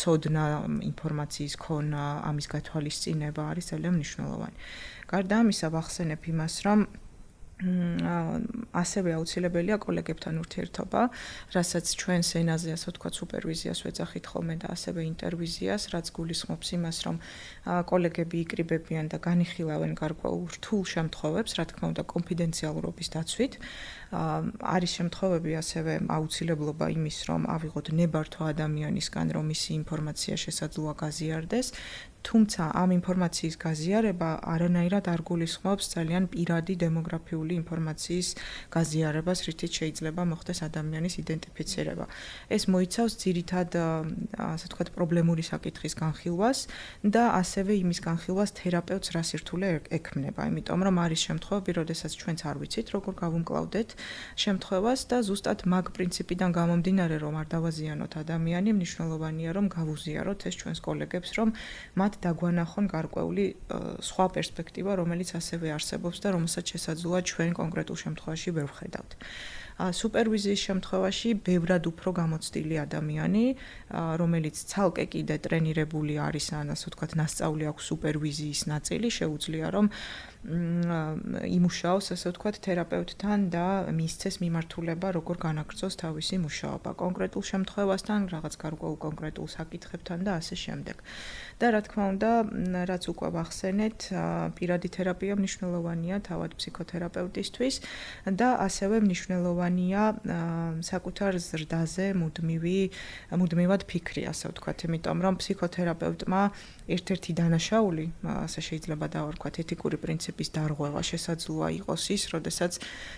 ცოდნა, ინფორმაციის ქონა, ამის გათვალისწინება არის ძალიან მნიშვნელოვანი. გარდა ამისა, ვახსენებ იმას, რომ ასევე აუცილებელია კოლეგებთან ურთიერთობა, რასაც ჩვენ სენაზე, ასე ვთქვათ, სუპერვიზიას ვეძახით ხოლმე და ასევე ინტერვიზიას, რაც გულისხმობს იმას, რომ კოლეგები იკრიბებიან და განიხილავენ გარკვეულ რთულ შემთხვევებს, რა თქმა უნდა, კონფიდენციალურობის დაცვით. არის შემთხვევები ასევე აუცილებლობა იმის, რომ ავიღოთ ნებართვა ადამიანისგან, რომ მისი ინფორმაცია შესაძლოა გაზიარდეს, თუმცა ამ ინფორმაციის გაზიარება არანაირად არ გულისხმობს ძალიან პირადი დემოგრაფიული ინფორმაციის გაზიარებას, რითიც შეიძლება მოხდეს ადამიანის იდენტიფიცირება. ეს მოიცავს ძირითად, ასე ვთქვათ, პრობლემური საკითხის განხილვას და ასევე იმის განხილვას თერაპევტს რა სირთულე ექმნება, იმიტომ რომ არის შემთხვევები, როდესაც ჩვენც არ ვიცით, როგორ გავუმკლავდეთ შემთხვევას და ზუსტად მაგ პრინციპიდან გამომდინარე, რომ არ დავაზიანოთ ადამიანი, მნიშვნელოვანია, რომ გავუზიაროთ ეს ჩვენს კოლეგებს, რომ მათ დაგვანახონ გარკვეული სხვა პერსპექტივა, რომელიც ასევე არსებობს და რომელსაც შესაძლოა ჩვენ კონკრეტულ შემთხვევაში ვერ ვხედავთ. სუპერვიზიის შემთხვევაში ბევრად უფრო გამოცდილი ადამიანი, რომელიც ცალკე კიდე ტრენირებული არის, ან ასე ვთქვათ, ნასწავლი აქვს სუპერვიზიის ნაწილი, შეუძლია რომ იმუშაოს, ასე ვთქვათ, თერაპევტთან და მისცეს მიმართულება, როგორ განაგრძოს თავისი მუშაობა კონკრეტულ შემთხვევასთან, რაღაც გარკვეულ კონკრეტულ საკითხებთან და ასე შემდეგ. და რა თქმა უნდა, რაც უკვე ვახსენეთ, პირადი თერაპია მნიშვნელოვანია თავად ფსიქოთერაპევტისთვის და ასევე მნიშვნელოვანია საკუთარ ზრდაზე მუდმივად ფიქრი, ასე ვთქვათ, იმიტომ რომ ფსიქოთერაპევტმა ერთ-ერთი დანაშაული, ასე შეიძლება დავარქვათ, ეთიკური პრინციპის დარღვევა შესაძლოა იყოს ის, როდესაც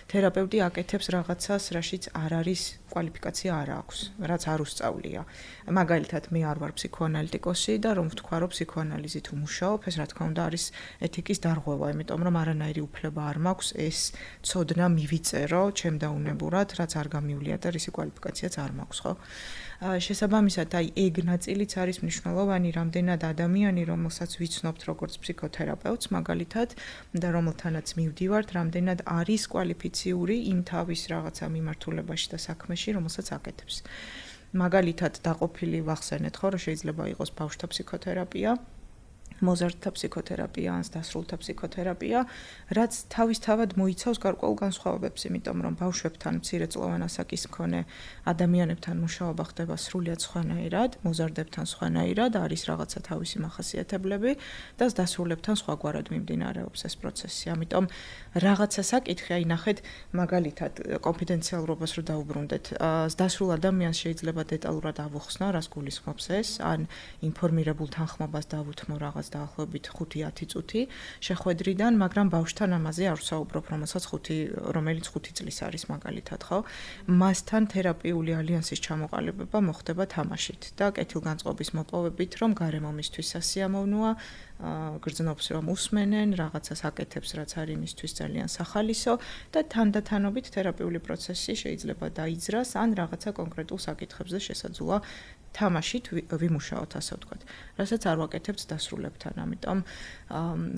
თერაპევტი აკეთებს რაღაცას, რაშიც არ არის კვალიფიკაცია არ აქვს, რაც არ უსწავლია. მაგალითად, მე არ ვარ ფსიქოანალიტიკოსი და რომ ვთქვა, რომ ფსიქოანალიზით ვმუშაობ, ეს რა თქმა უნდა არის ეთიკის დარღვევა, იმიტომ რომ არანაირი უფლება არ მაქვს ეს ცოდნა მივიწერო ჩემდაუნებურად, რაც არ გამივლია და რისი კვალიფიკაციაც არ მაქვს, ხო? შესაბამისად, აი ეგ ნაწილიც არის მნიშვნელოვანი, რამდენად ადამიანი, რომელსაც ვიცნობთ როგორც ფსიქოთერაპევტს, მაგალითად, და რომელთანაც მივდივართ, რამდენად არის კვალიფიციური იმ თავის რაღაცა მიმართულებაში და საქმეში, რომელსაც აკეთებს. მაგალითად, დაყოფილი ვახსენეთ, ხო, რომ შეიძლება იყოს ბავშვთა ფსიქოთერაპია, მოზარდთა ფსიქოთერაპია, ან დასრულთა ფსიქოთერაპია, რაც თავისთავად მოიცავს გარკვეულ განსხვავებებს, იმიტომ რომ ბავშვებთან მცირეწლოვან ასაკის მქონე ადამიანებთან მუშაობა ხდება სრულიად სხვანაირად, მოზარდებთან სხვანაირად, არის რაღაცა თავისი მახასიათებლები და დასრულებთან სხვაგვარად მიმდინარეობს ეს პროცესი. ამიტომ რაღაცა საკითხი, აი ნახეთ, მაგალითად, კონფიდენციალურობას რო დაუბრუნდეთ, დასრულ ადამიანს შეიძლება დეტალურად ავუხსნა, რას გულისხმობს ეს, ან ინფორმირებულ თანხმობას დავუთმო რაღაც დაახლოებით 5-10 წუთი შეხვედრიდან, მაგრამ ბავშვთან ამაზე არ ვსაუბრობ, რომელიც 5 წლის არის მაგალითად, ხო? მასთან თერაპიული ალიანსის ჩამოყალიბება მოხდება თამაშით და კეთილგანწყობის მოპოვებით, რომ გარემო მისთვის სასიამოვნოა, გრძნობს რომ უსმენენ, რაღაცას აკეთებს, რაც არის მისთვის ძალიან სახალისო და თანდათანობით თერაპიული პროცესი შეიძლება დაიძრას, ან რაღაცა კონკრეტულ საკითხებზე შესაძლოა თამაშით ვიმუშაოთ, ასე ვთქვათ. რასაც არ ვაკეთებთ დასრულებთან, ამიტომ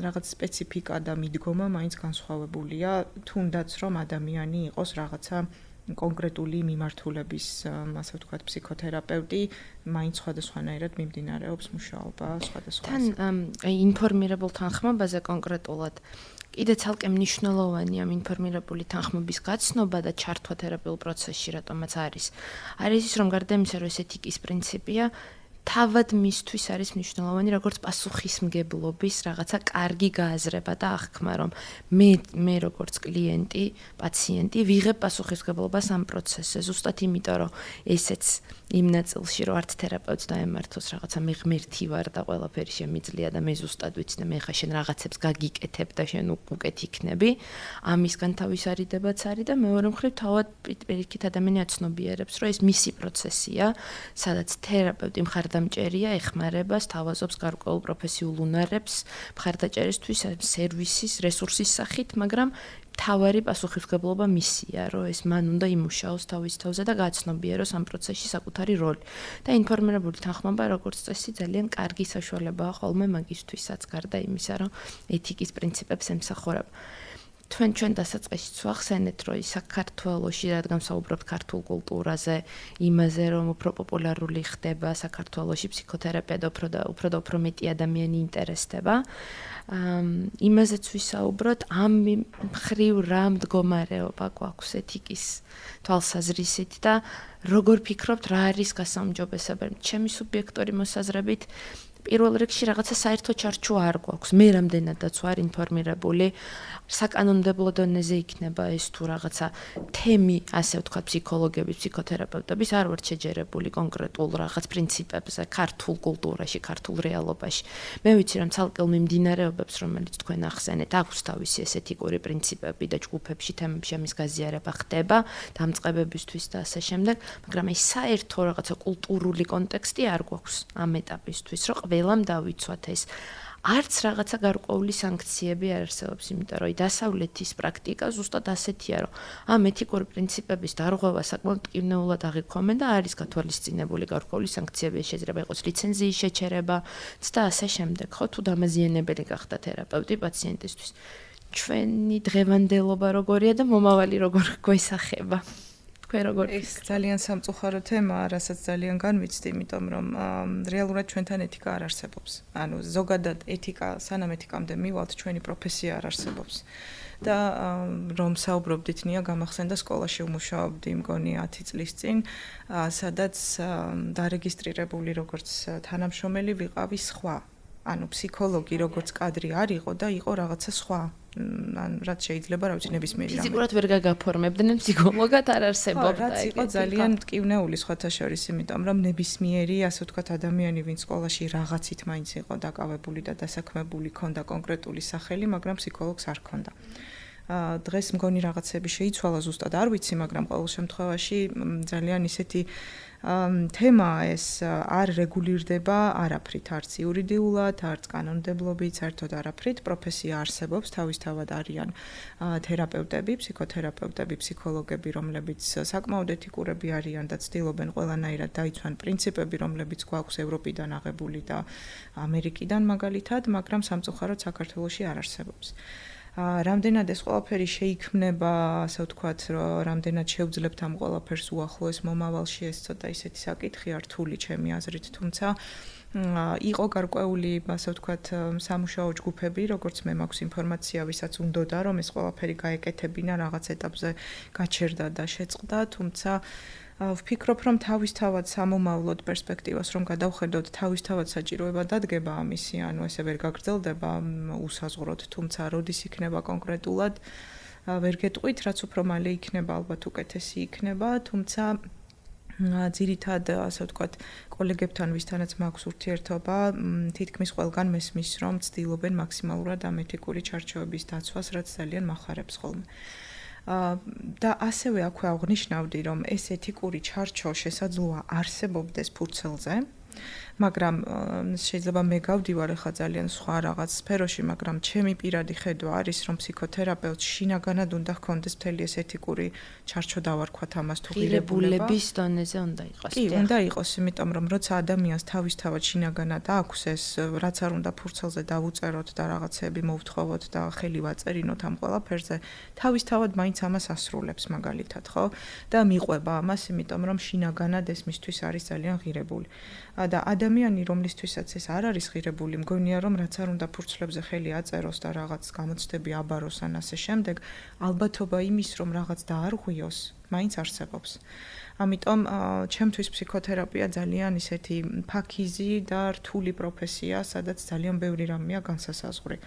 რაღაც სპეციფიკა და მიდგომა მაინც განსხვავებულია, თუნდაც რომ ადამიანი იყოს რაღაცა კონკრეტული მიმართულების, ასე ვთქვათ, ფსიქოთერაპევტი, მაინც სხვადასხვანაირად მიმდინარეობს მუშაობა სხვადასხვა. თან ინფორმირებულ თანხმობაზე კონკრეტულად კიდე ცალკე მნიშვნელოვანია ინფორმირებული თანხმობის გაცნობა და ჩართვა თერაპიულ პროცესში, რატომაც არის. არის ის, რომ გარდა იმისა, რომ ეს ეთიკის პრინციპია, თავად მისთვის არის მნიშვნელოვანი როგორც პასუხისმგებლობის რაღაცა კარგი გააზრება და აღქმა, რომ მე როგორც კლიენტი, პაციენტი ვიღებ პასუხისმგებლობას ამ პროცესზე, ზუსტად იმიტომ, რომ ესეც იმ ნაწილში, რომ არც თერაპევტს დაემართოს რაღაცა მე ღმერთი ვარ და ყველაფერი შემიძლია და მე ზუსტად ვიცი და მე ხა შენ რაღაცებს გაგიკეთებ და შენ უკეთ იქნები, ამისგან თავისარიდებაც არის და მეორე მხრივ თავად პირიქით ადამიანი აცნობიერებს, რომ ეს მისი პროცესია, სადაც თერაპევტი მხარდამჭერია, ეხმარება, სთავაზობს გარკვეულ პროფესიულ უნარებს, მხარდაჭერისთვის სერვისის, რესურსის სახით, მაგრამ თავარი პასუხისმგებლობა მისია, რომ ეს მან უნდა იმუშაოს თავის თავზე და გააცნობიეროს ამ პროცესში საკუთარი როლი. და ინფორმირებული თანხმობა, როგორც წესი, ძალიან კარგი საშუალებაა ხოლმე მაგისთვისაც, გარდა იმისა, რომ ეთიკის პრინციპებს ემსახურება. ჩვენ დასაწყისით ვახსენეთ, რომ საქართველოში, რადგან საუბრობთ ქართულ კულტურაზე, იმაზე, რომ უფრო პოპულარული ხდება საქართველოში ფსიქოთერაპია და უფრო მეტი ადამიანი ინტერესდება. იმაზეც ვისაუბროთ, ამ მხრივ რა მდგომარეობა გვაქვს ეთიკის თვალსაზრისით და როგორ ფიქრობთ, რა არის გასაუმჯობესებელი? ჩემი სუბიექტური მოსაზრებით პირველ რიგში რაღაცა საერთო ჩარჩო არ გვაქვს. მე რამდენადაც ვარ ინფორმირებული, საკანონმდებლო დონეზე იქნება ეს თუ რაღაცა თემი, ასე ვთქვათ, ფსიქოლოგების, ფსიქოთერაპევტების არ ვართ შეჯერებული კონკრეტულ რაღაც პრინციპებზე, ქართულ კულტურაში, ქართულ რეალობაში. მე ვიცი, რომ ცალკეულ მიმდინარეობებს, რომელიც თქვენ ახსენეთ, აქვს თავისი ეს ეთიკური პრინციპები და ჯგუფებში, თემებში ამის გაზიარება ხდება, დამწყებებისთვის და ასე შემდეგ, მაგრამ ეს საერთო რაღაცა კულტურული კონტექსტი არ გვაქვს ამ ეტაპისთვის, რომ ყველამ დავიცვათ ეს. არც რაღაცა გარკვეული სანქციები არ არსებობს, იმიტომ რომ დასავლეთის პრაქტიკა ზუსტად ასეთია, რომ ამ ეთიკური პრინციპების დარღვევა საკმაოდ მტკივნეულად აღიქვამენ და არის გათვალისწინებული გარკვეული სანქციები, შეიძლება იყოს ლიცენზიის შეჩერება და ასე შემდეგ, ხო, თუ დამაზიანებელი გახდა თერაპევტი პაციენტისთვის. ჩვენი დღევანდელობა როგორია და მომავალი როგორ გვესახება? ეს ძალიან სამწუხარო თემაა, რასაც ძალიან განვიცდი, იმიტომ რომ რეალურად ჩვენთან ეთიკა არ არსებობს. ანუ ზოგადად ეთიკა, სანამ ეთიკამდე მივალთ, ჩვენი პროფესია არ არსებობს. და რომ საუბრობდით, ნია გამახსენდა სკოლაში ვმუშაობდი, მგონი 10 წლის წინ, სადაც დარეგისტრირებული როგორც თანამშრომელი ვიყავი სხვა. ანუ ფსიქოლოგი როგორც კადრი არ იყო და იყო რაღაცა სხვა. ან რაც შეიძლება რა ვიცი ნებისმიერი რამე. ფიზიკურად ვერ გაგაფორმებდნენ ფსიქოლოგად არ არსებობდა. რაც იყო ძალიან მტკივნეული სხვათა შორის, იმიტომ რომ ნებისმიერი, ასე ვთქვათ, ადამიანი, ვინც სკოლაში რაღაცით მაინც იყო დაკავებული და დასაქმებული, ქონდა კონკრეტული სახელი, მაგრამ ფსიქოლოგს არ ქონდა. დღეს მგონი რაღაცები შეიცვალა, ზუსტად არ ვიცი, მაგრამ ყოველ შემთხვევაში ძალიან ისეთი თემაა ეს, არ რეგულირდება არაფრით, არც იურიდიულად, არც კანონმდებლობით, საერთოდ არაფრით, პროფესია არსებობს, თავისთავად არიან თერაპევტები, ფსიქოთერაპევტები, ფსიქოლოგები, რომლებიც საკმაოდ ეთიკურები არიან და ცდილობენ ყველანაირად დაიცვან პრინციპები, რომლებიც გვაქვს ევროპიდან აღებული და ამერიკიდან მაგალითად, მაგრამ სამწუხაროდ საქართველოში არ არსებობს. რამდენად ეს ყველაფერი შეიქმნება, ასე ვთქვათ, რამდენად შევძლებთ ამ ყველაფერს უახლოეს მომავალში, ეს ცოტა ისეთი საკითხია რთული ჩემი აზრით, თუმცა იყო გარკვეული, ასე ვთქვათ, სამუშაო ჯგუფები, როგორც მე მაქვს ინფორმაცია, ვისაც უნდოდა რომ ეს ყველაფერი გაეკეთებინა რაღაც ეტაპზე გაჩერდა და შეწყდა, თუმცა ვფიქრობ, რომ თავისთავად სამომავლოდ პერსპექტივას რომ გადავხედოთ, თავისთავად საჭიროება დადგება ამისი, ანუ ესე ვერ გაგრძელდება უსაზღვროდ, თუმცა როდის იქნება კონკრეტულად ვერ გეტყვით, რაც უფრო მალე იქნება, ალბათ უკეთესი იქნება, თუმცა ძირითად, ასე ვთქვათ, კოლეგებთან ვისთანაც მაქვს ურთიერთობა, თითქმის ყველგან მესმის, რომ ცდილობენ მაქსიმალურად ამ ეთიკური ჩარჩოების დაცვას, რაც ძალიან მახარებს ხოლმე. და ასევე აქვე აღნიშნავდი, რომ ეს ეთიკური ჩარჩო შესაძლოა არსებობდეს ფურცელზე, მაგრამ შეიძლება მე გავდივარ ახლა ძალიან სხვა რაღაც სფეროში, მაგრამ ჩემი პირადი ხედვა არის, რომ ფსიქოთერაპევტს შინაგანად უნდა ჰქონდეს მთელი ეს ეთიკური ჩარჩო დავარქვათ ამას თუ ღირებულება. ღირებულების დონეზე უნდა იყოს. კი, უნდა იყოს, იმიტომ რომ როცა ადამიანს თავისთავად შინაგანად აქვს ეს, რაც არ უნდა ფურცელზე დავუწეროთ და რაღაცები მოვთხოვოთ და ხელი ვაწერინოთ ამ ყველაფერზე, თავისთავად მაინც ამას ასრულებს მაგალითად, ხო? და მიყვება ამას, იმიტომ რომ შინაგანად ეს მისთვის არის ძალიან ღირებული. და ადამიანი, რომლისთვისაც ეს არ არის ღირებული, მგონია რომ რაც არ უნდა ფურცლებზე ხელი აწეროს და რაღაც გამოცდები აბაროს ან ასე შემდეგ, ალბათობა იმის, რომ რაღაც დაარღვიოს, მაინც არსებობს. ამიტომ ჩემთვის ფსიქოთერაპია ძალიან ისეთი ფაქიზი და რთული პროფესია, სადაც ძალიან ბევრი რამეა განსასაზღვრი.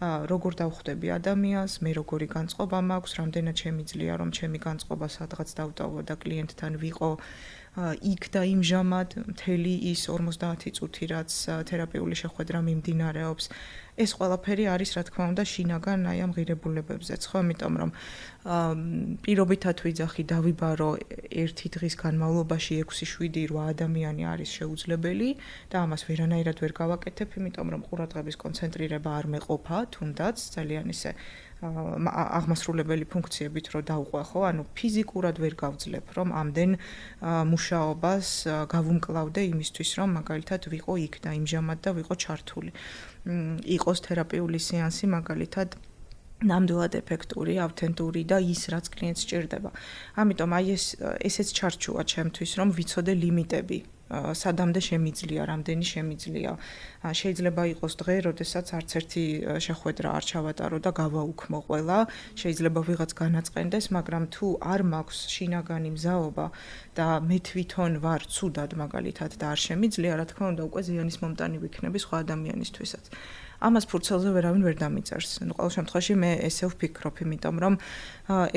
როგორ დავხვდები ადამიანს, მე როგორი განწყობა მაქვს, რამდენად შემიძლია რომ ჩემი განწყობა სადღაც დავტოვო და კლიენტთან ვიყო იქ და იმჟამად მთელი ის 50 წუთი, რაც თერაპიული შეხვედრა მიმდინარეობს. ეს ყველაფერი არის, რა თქმა უნდა, შინაგან აი ამ ღირებულებებზეც, ხო? იმიტომ რომ პირობითად ვიძახი დავიბარო ერთი დღის განმავლობაში 6-7-8 ადამიანი არის შეუძლებელი და ამას ვერანაირად ვერ გავაკეთებ, იმიტომ რომ ყურადღების კონცენტრირება არ მეყოფა, თუნდაც ძალიან ისე აღმასრულებელი ფუნქციებით რო დავყვე, ხო? ანუ ფიზიკურად ვერ გავძლებ, რომ ამდენ მუშაობას გავუმკლავდე იმისთვის, რომ მაგალითად ვიყო იქ და იმჟამად და ვიყო ჩართული. იყოს თერაპიული სეანსი მაგალითად ნამდვილად ეფექტური, ავთენტური და ის, რაც კლიენტს სჭირდება. ამიტომ აი ესეც ჩარჩოა ჩემთვის, რომ ვიცოდე ლიმიტები. სადამდე შემიძლია, რამდენი შემიძლია. შეიძლება იყოს დღე, როდესაც არც ერთი შეხვედრა არ ჩავატარო და გავაუქმო ყველა. შეიძლება ვიღაც განაწყენდეს, მაგრამ თუ არ მაქვს შინაგანი მზაობა და მე თვითონ ვარ ცუდად მაგალითად და არ შემიძლია, რა თქმა უნდა, უკვე ზიანის მომტანი ვიქნები სხვა ადამიანისთვისაც. ამას ფურცელზე ვერავინ ვერ დამიწერს. ნუ ყოველ შემთხვევაში მე ესე ვფიქრობ, იმიტომ რომ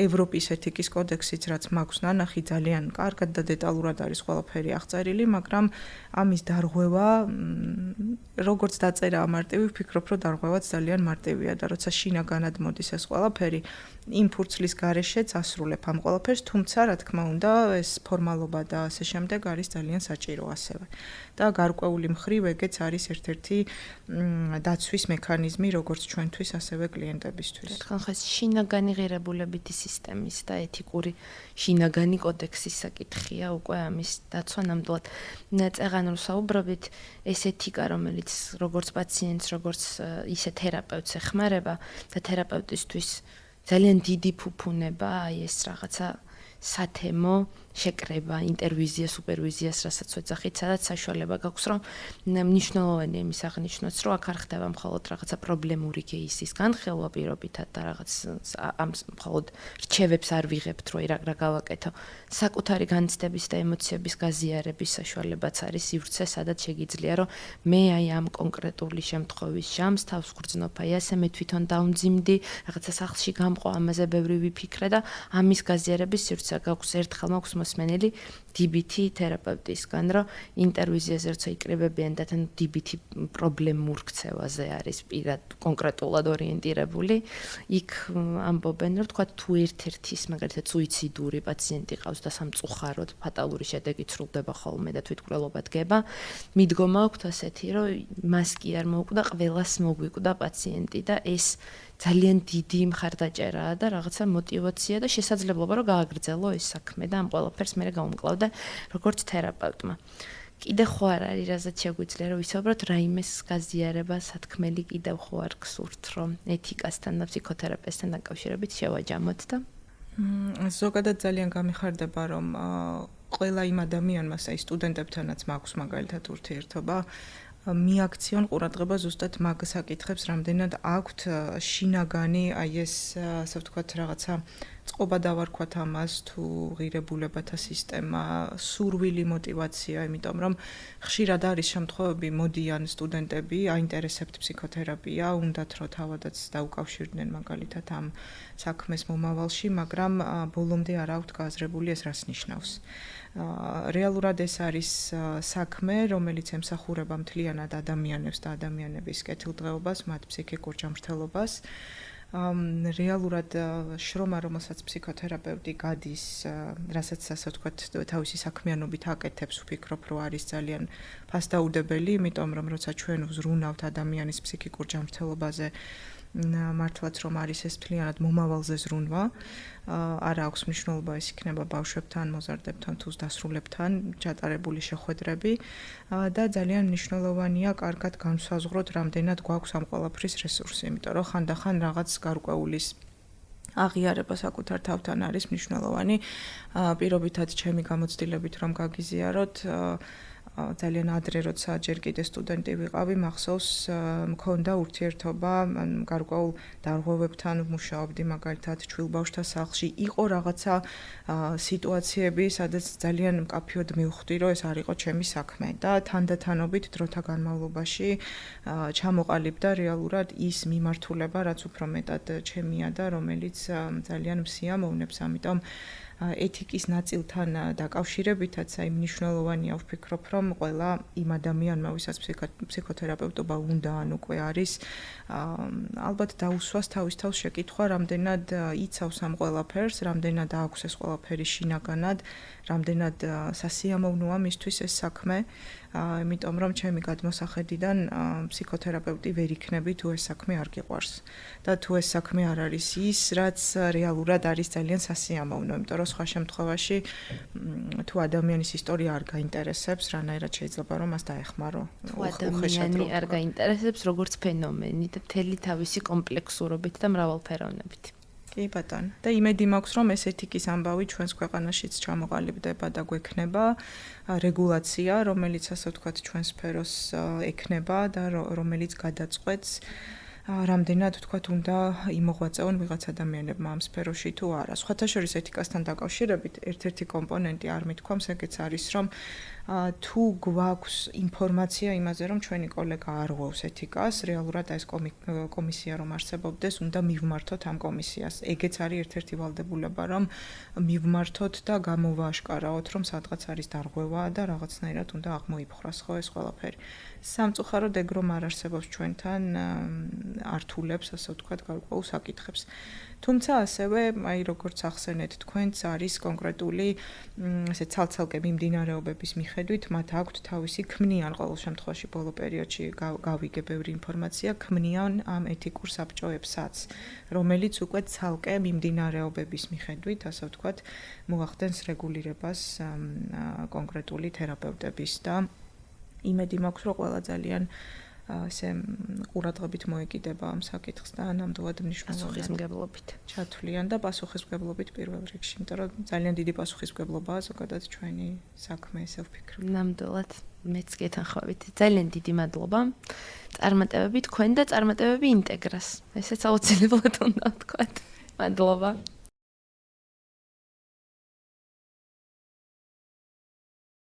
ევროპის ეთიკის კოდექსიც რაც მაქვს ნანახი ძალიან კარგად და დეტალურად არის ყველაფერი აღწერილი, მაგრამ ამის დარღვევა როგორც დაწერა მარტივი, ვფიქრობ, რომ დარღვევაც ძალიან მარტივია და როცა შინაგანად მოდის ეს ყველაფერი, იმ ფურცლის გარეშეც ასრულებ ამ ყველაფერს, თუმცა რა თქმა უნდა, ეს ფორმალობა და ასე შემდეგ არის ძალიან საჭირო ასევე. და გარკვეული მხრივ ეგეც არის ერთ-ერთი დაცვის მექანიზმი როგორც ჩვენთვის, ასევე კლიენტებისთვის. თქვენ ხას შინაგანი ღირებულებითი სისტემის და ეთიკური შინაგანი კოდექსის საკითხია უკვე ამის დაცვა ნამდვილად. წეღან რო საუბრობთ, ეს ეთიკა, რომელიც როგორც პაციენტს, როგორც ისე თერაპევტს ეხმარება და თერაპევტისთვის ძალიან დიდი ფუფუნება, აი ეს რაღაცა სათემო შეკრება, ინტერვიზია, სუპერვიზიას, რასაც ვეძახით, სადაც საშუალება გაქვს, რომ მნიშვნელოვანია იმის აღნიშვნაც, რომ აქ არ ხდება მხოლოდ რაღაცა პრობლემური кейსის განხილვა პირობითად და რაღაც ამ მხოლოდ რჩევებს არ ვიღებთ, რომ რა გავაკეთო. საკუთარი განცდების და ემოციების გაზიარების საშუალებაც არის სივრცე, სადაც შეგიძლია, რომ მე აი ამ კონკრეტული შემთხვევის ჟამს თავს ვგრძნობ, აი ასე მე თვითონ დავმძიმდი, რაღაცა სახლში გამყო, ამაზე ბევრი ვიფიქრე და ამის გაზიარების სივრცე გაქვს. ერთხელ მაქვს მოსმენელი DBT თერაპევტისგან, რომ ინტერვიზიაზე როცა იკრიბებიან და თან DBT პრობლემურ ქცევაზე არის პირად კონკრეტულად ორიენტირებული, იქ ამბობენ, რომ თქვა თუ ერთ-ერთის მაგალითად სუიციდური პაციენტი ყავს და სამწუხაროდ ფატალური შედეგი სრულდება ხოლმე და თვითმკვლელობა დგება, მიდგომა აქვს ასეთი, რომ მას კი არ მოუკვდა, ყველას მოგვიკვდა პაციენტი და ეს ძალიან დიდი მხარდაჭერაა და რაღაცა мотиваცია და შესაძლებლობა რომ გააგრძელო ეს საქმე და ამ ყველაფერს მე გავუმკლავდა როგორც თერაპევტმა. კიდე ხო არ არის რაზეც შეგვიძლია რომ ვისაუბროთ რაიმეს გაზიარება სათქმელი კიდევ ხო არ გსურთ რომ ეთიკასთან და ფსიქოთერაპიასთან დაკავშირებით შევაჯამოთ და ზოგადად ძალიან გამიხარდება რომ ყველა იმ ადამიანმა, აი სტუდენტებთანაც მაქვს მაგალითად ურთიერთობა, მიაქციონ ყურადღება ზუსტად მაგ საკითხებს, რამდენად აქვთ შინაგანი, აი ეს, ასე ვთქვათ, რაღაცა წყობა დავარქვათ ამას, თუ ღირებულებათა სისტემა, სურვილი, мотиваცია, იმიტომ რომ ხშირად არის შემთხვევები, მოდიან სტუდენტები, აინტერესებთ ფსიქოთერაპია, უნდათ რომ თავადაც დაუკავშირდნენ მაგალითად ამ საქმეს მომავალში, მაგრამ ბოლომდე არ აქვთ გააზრებული ეს რას ნიშნავს. რეალურად ეს არის საქმე, რომელიც ემსახურება მთლიანად ადამიანებს და ადამიანების კეთილდღეობას, მათ ფსიქიკურ ჯანმრთელობას. რეალურად შრომა, რომელსაც ფსიქოთერაპევტი გადის, რასაც ასე ვთქვათ, თავისი საქმიანობით აკეთებს, ვფიქრობ, რომ არის ძალიან ფასდაუდებელი, იმიტომ რომ როცა ჩვენ ვზრუნავთ ადამიანის ფსიქიკურ ჯანმრთელობაზე, მართლაც რომ არის ეს მთლიანად მომავალზე ზრუნვა, არ აქვს მნიშვნელობა ეს იქნება ბავშვებთან, მოზარდებთან თუ დასრულებთან ჩატარებული შეხვედრები და ძალიან მნიშვნელოვანია კარგად განსაზღვროთ, რამდენად გვაქვს ამ ყველაფრის რესურსი, იმიტომ რომ ხანდახან რაღაც გარკვეულის აღიარება საკუთარ თავთან არის მნიშვნელოვანი. პირობითად ჩემი გამოცდილებით რომ გაგიზიაროთ, ძალიან ადრე როცა ჯერ კიდე სტუდენტი ვიყავი, მახსოვს მქონდა ურთიერთობა გარკვეულ დარღვევებთან ვმუშაობდი, მაგალითად ჩვილბავშვთა სახლში. იყო რაღაცა სიტუაციები, სადაც ძალიან მკაფიოდ მივხვდი, რომ ეს არ იყო ჩემი საქმე და თანდათანობით დროთა განმავლობაში ჩამოყალიბდა რეალურად ის მიმართულება, რაც უფრო მეტად ჩემია და რომელიც ძალიან მსიამოვნებს, ამიტომ ეთიკის ნაწილთან დაკავშირებითაც აი მნიშვნელოვანია ვფიქრობ, რომ ყველა იმ ადამიანმა, ვისაც ფსიქოთერაპევტობა უნდა, ან უკვე არის, ალბათ დაუსვას თავის თავს შეკითხვა, რამდენად იცავს ამ ყველაფერს, რამდენად აქვს ეს ყველაფერი შინაგანად, რამდენად სასიამოვნოა მისთვის ეს საქმე, იმიტომ რომ ჩემი გადმოსახედიდან ფსიქოთერაპევტი ვერ იქნები თუ ეს საქმე არ გიყვარს და თუ ეს საქმე არ არის ის, რაც რეალურად არის ძალიან სასიამოვნო, იმიტომ რომ სხვა შემთხვევაში თუ ადამიანის ისტორია არ გაინტერესებს, რანაირად შეიძლება რომ მას დაეხმარო. თუ ადამიანი არ გაინტერესებს როგორც ფენომენი და მთელი თავისი კომპლექსურობით და მრავალფეროვნებით. კი ბატონო. და იმედი მაქვს, რომ ეს ეთიკის ამბავი ჩვენს ქვეყანაშიც ჩამოყალიბდება და გვექნება რეგულაცია, რომელიც ასე ვთქვათ ჩვენ სფეროს ექნება და რომელიც გადაწყვეტს რამდენად ვთქვათ უნდა იმოღვაწეონ ვიღაც ადამიანებმა ამ სფეროში თუ არა. სხვათა შორის ეთიკასთან დაკავშირებით ერთ-ერთი კომპონენტი არ მithქვამს, ეგეც არის, რომ თუ გვაქვს ინფორმაცია იმაზე, რომ ჩვენი კოლეგა არ ღვევს ეთიკას, რეალურად ეს კომისია რომ არსებობდეს, უნდა მივმართოთ ამ კომისიას. ეგეც არის ერთ-ერთი ვალდებულება, რომ მივმართოთ და გამოვააშკარავოთ, რომ სადღაც არის დარღვევა და რაღაცნაირად უნდა აღმოიფხრას ხო ეს ყველაფერი. სამწუხაროდ ეგ რომ არ არსებობს ჩვენთან ართულებს, ასე ვთქვათ, გარკვეულ საკითხებს. თუმცა ასევე, აი როგორც ახსენეთ, თქვენც არის კონკრეტული ესე ცალ-ცალკე მიმდინარეობების მიხედვით, მათ აქვთ თავისი ქმნიან ყოველ შემთხვევაში ბოლო პერიოდში გავიგე ბევრი ინფორმაცია, ქმნიან ამ ეთიკურ საბჭოებსაც, რომელიც უკვე ცალკე მიმდინარეობების მიხედვით, ასე ვთქვათ, მოახდენს რეგულირებას კონკრეტული თერაპევტების და იმედი მაქვს, რომ ყველა ძალიან ესე ყურადღებით მოეკიდება ამ საკითხს და ნამდვილად მნიშვნელოვანია პასუხისმგებლობით. ჩათვლიან და პასუხისმგებლობით პირველ რიგში, იმიტომ რომ ძალიან დიდი პასუხისმგებლობაა ზოგადად ჩვენი საქმე, ესე ვფიქრობ. ნამდვილად მეც გეთანხმებით. ძალიან დიდი მადლობა. წარმატებები თქვენ და წარმატებები ინტეგრას. ესეც აუცილებლად უნდა ვთქვათ. მადლობა.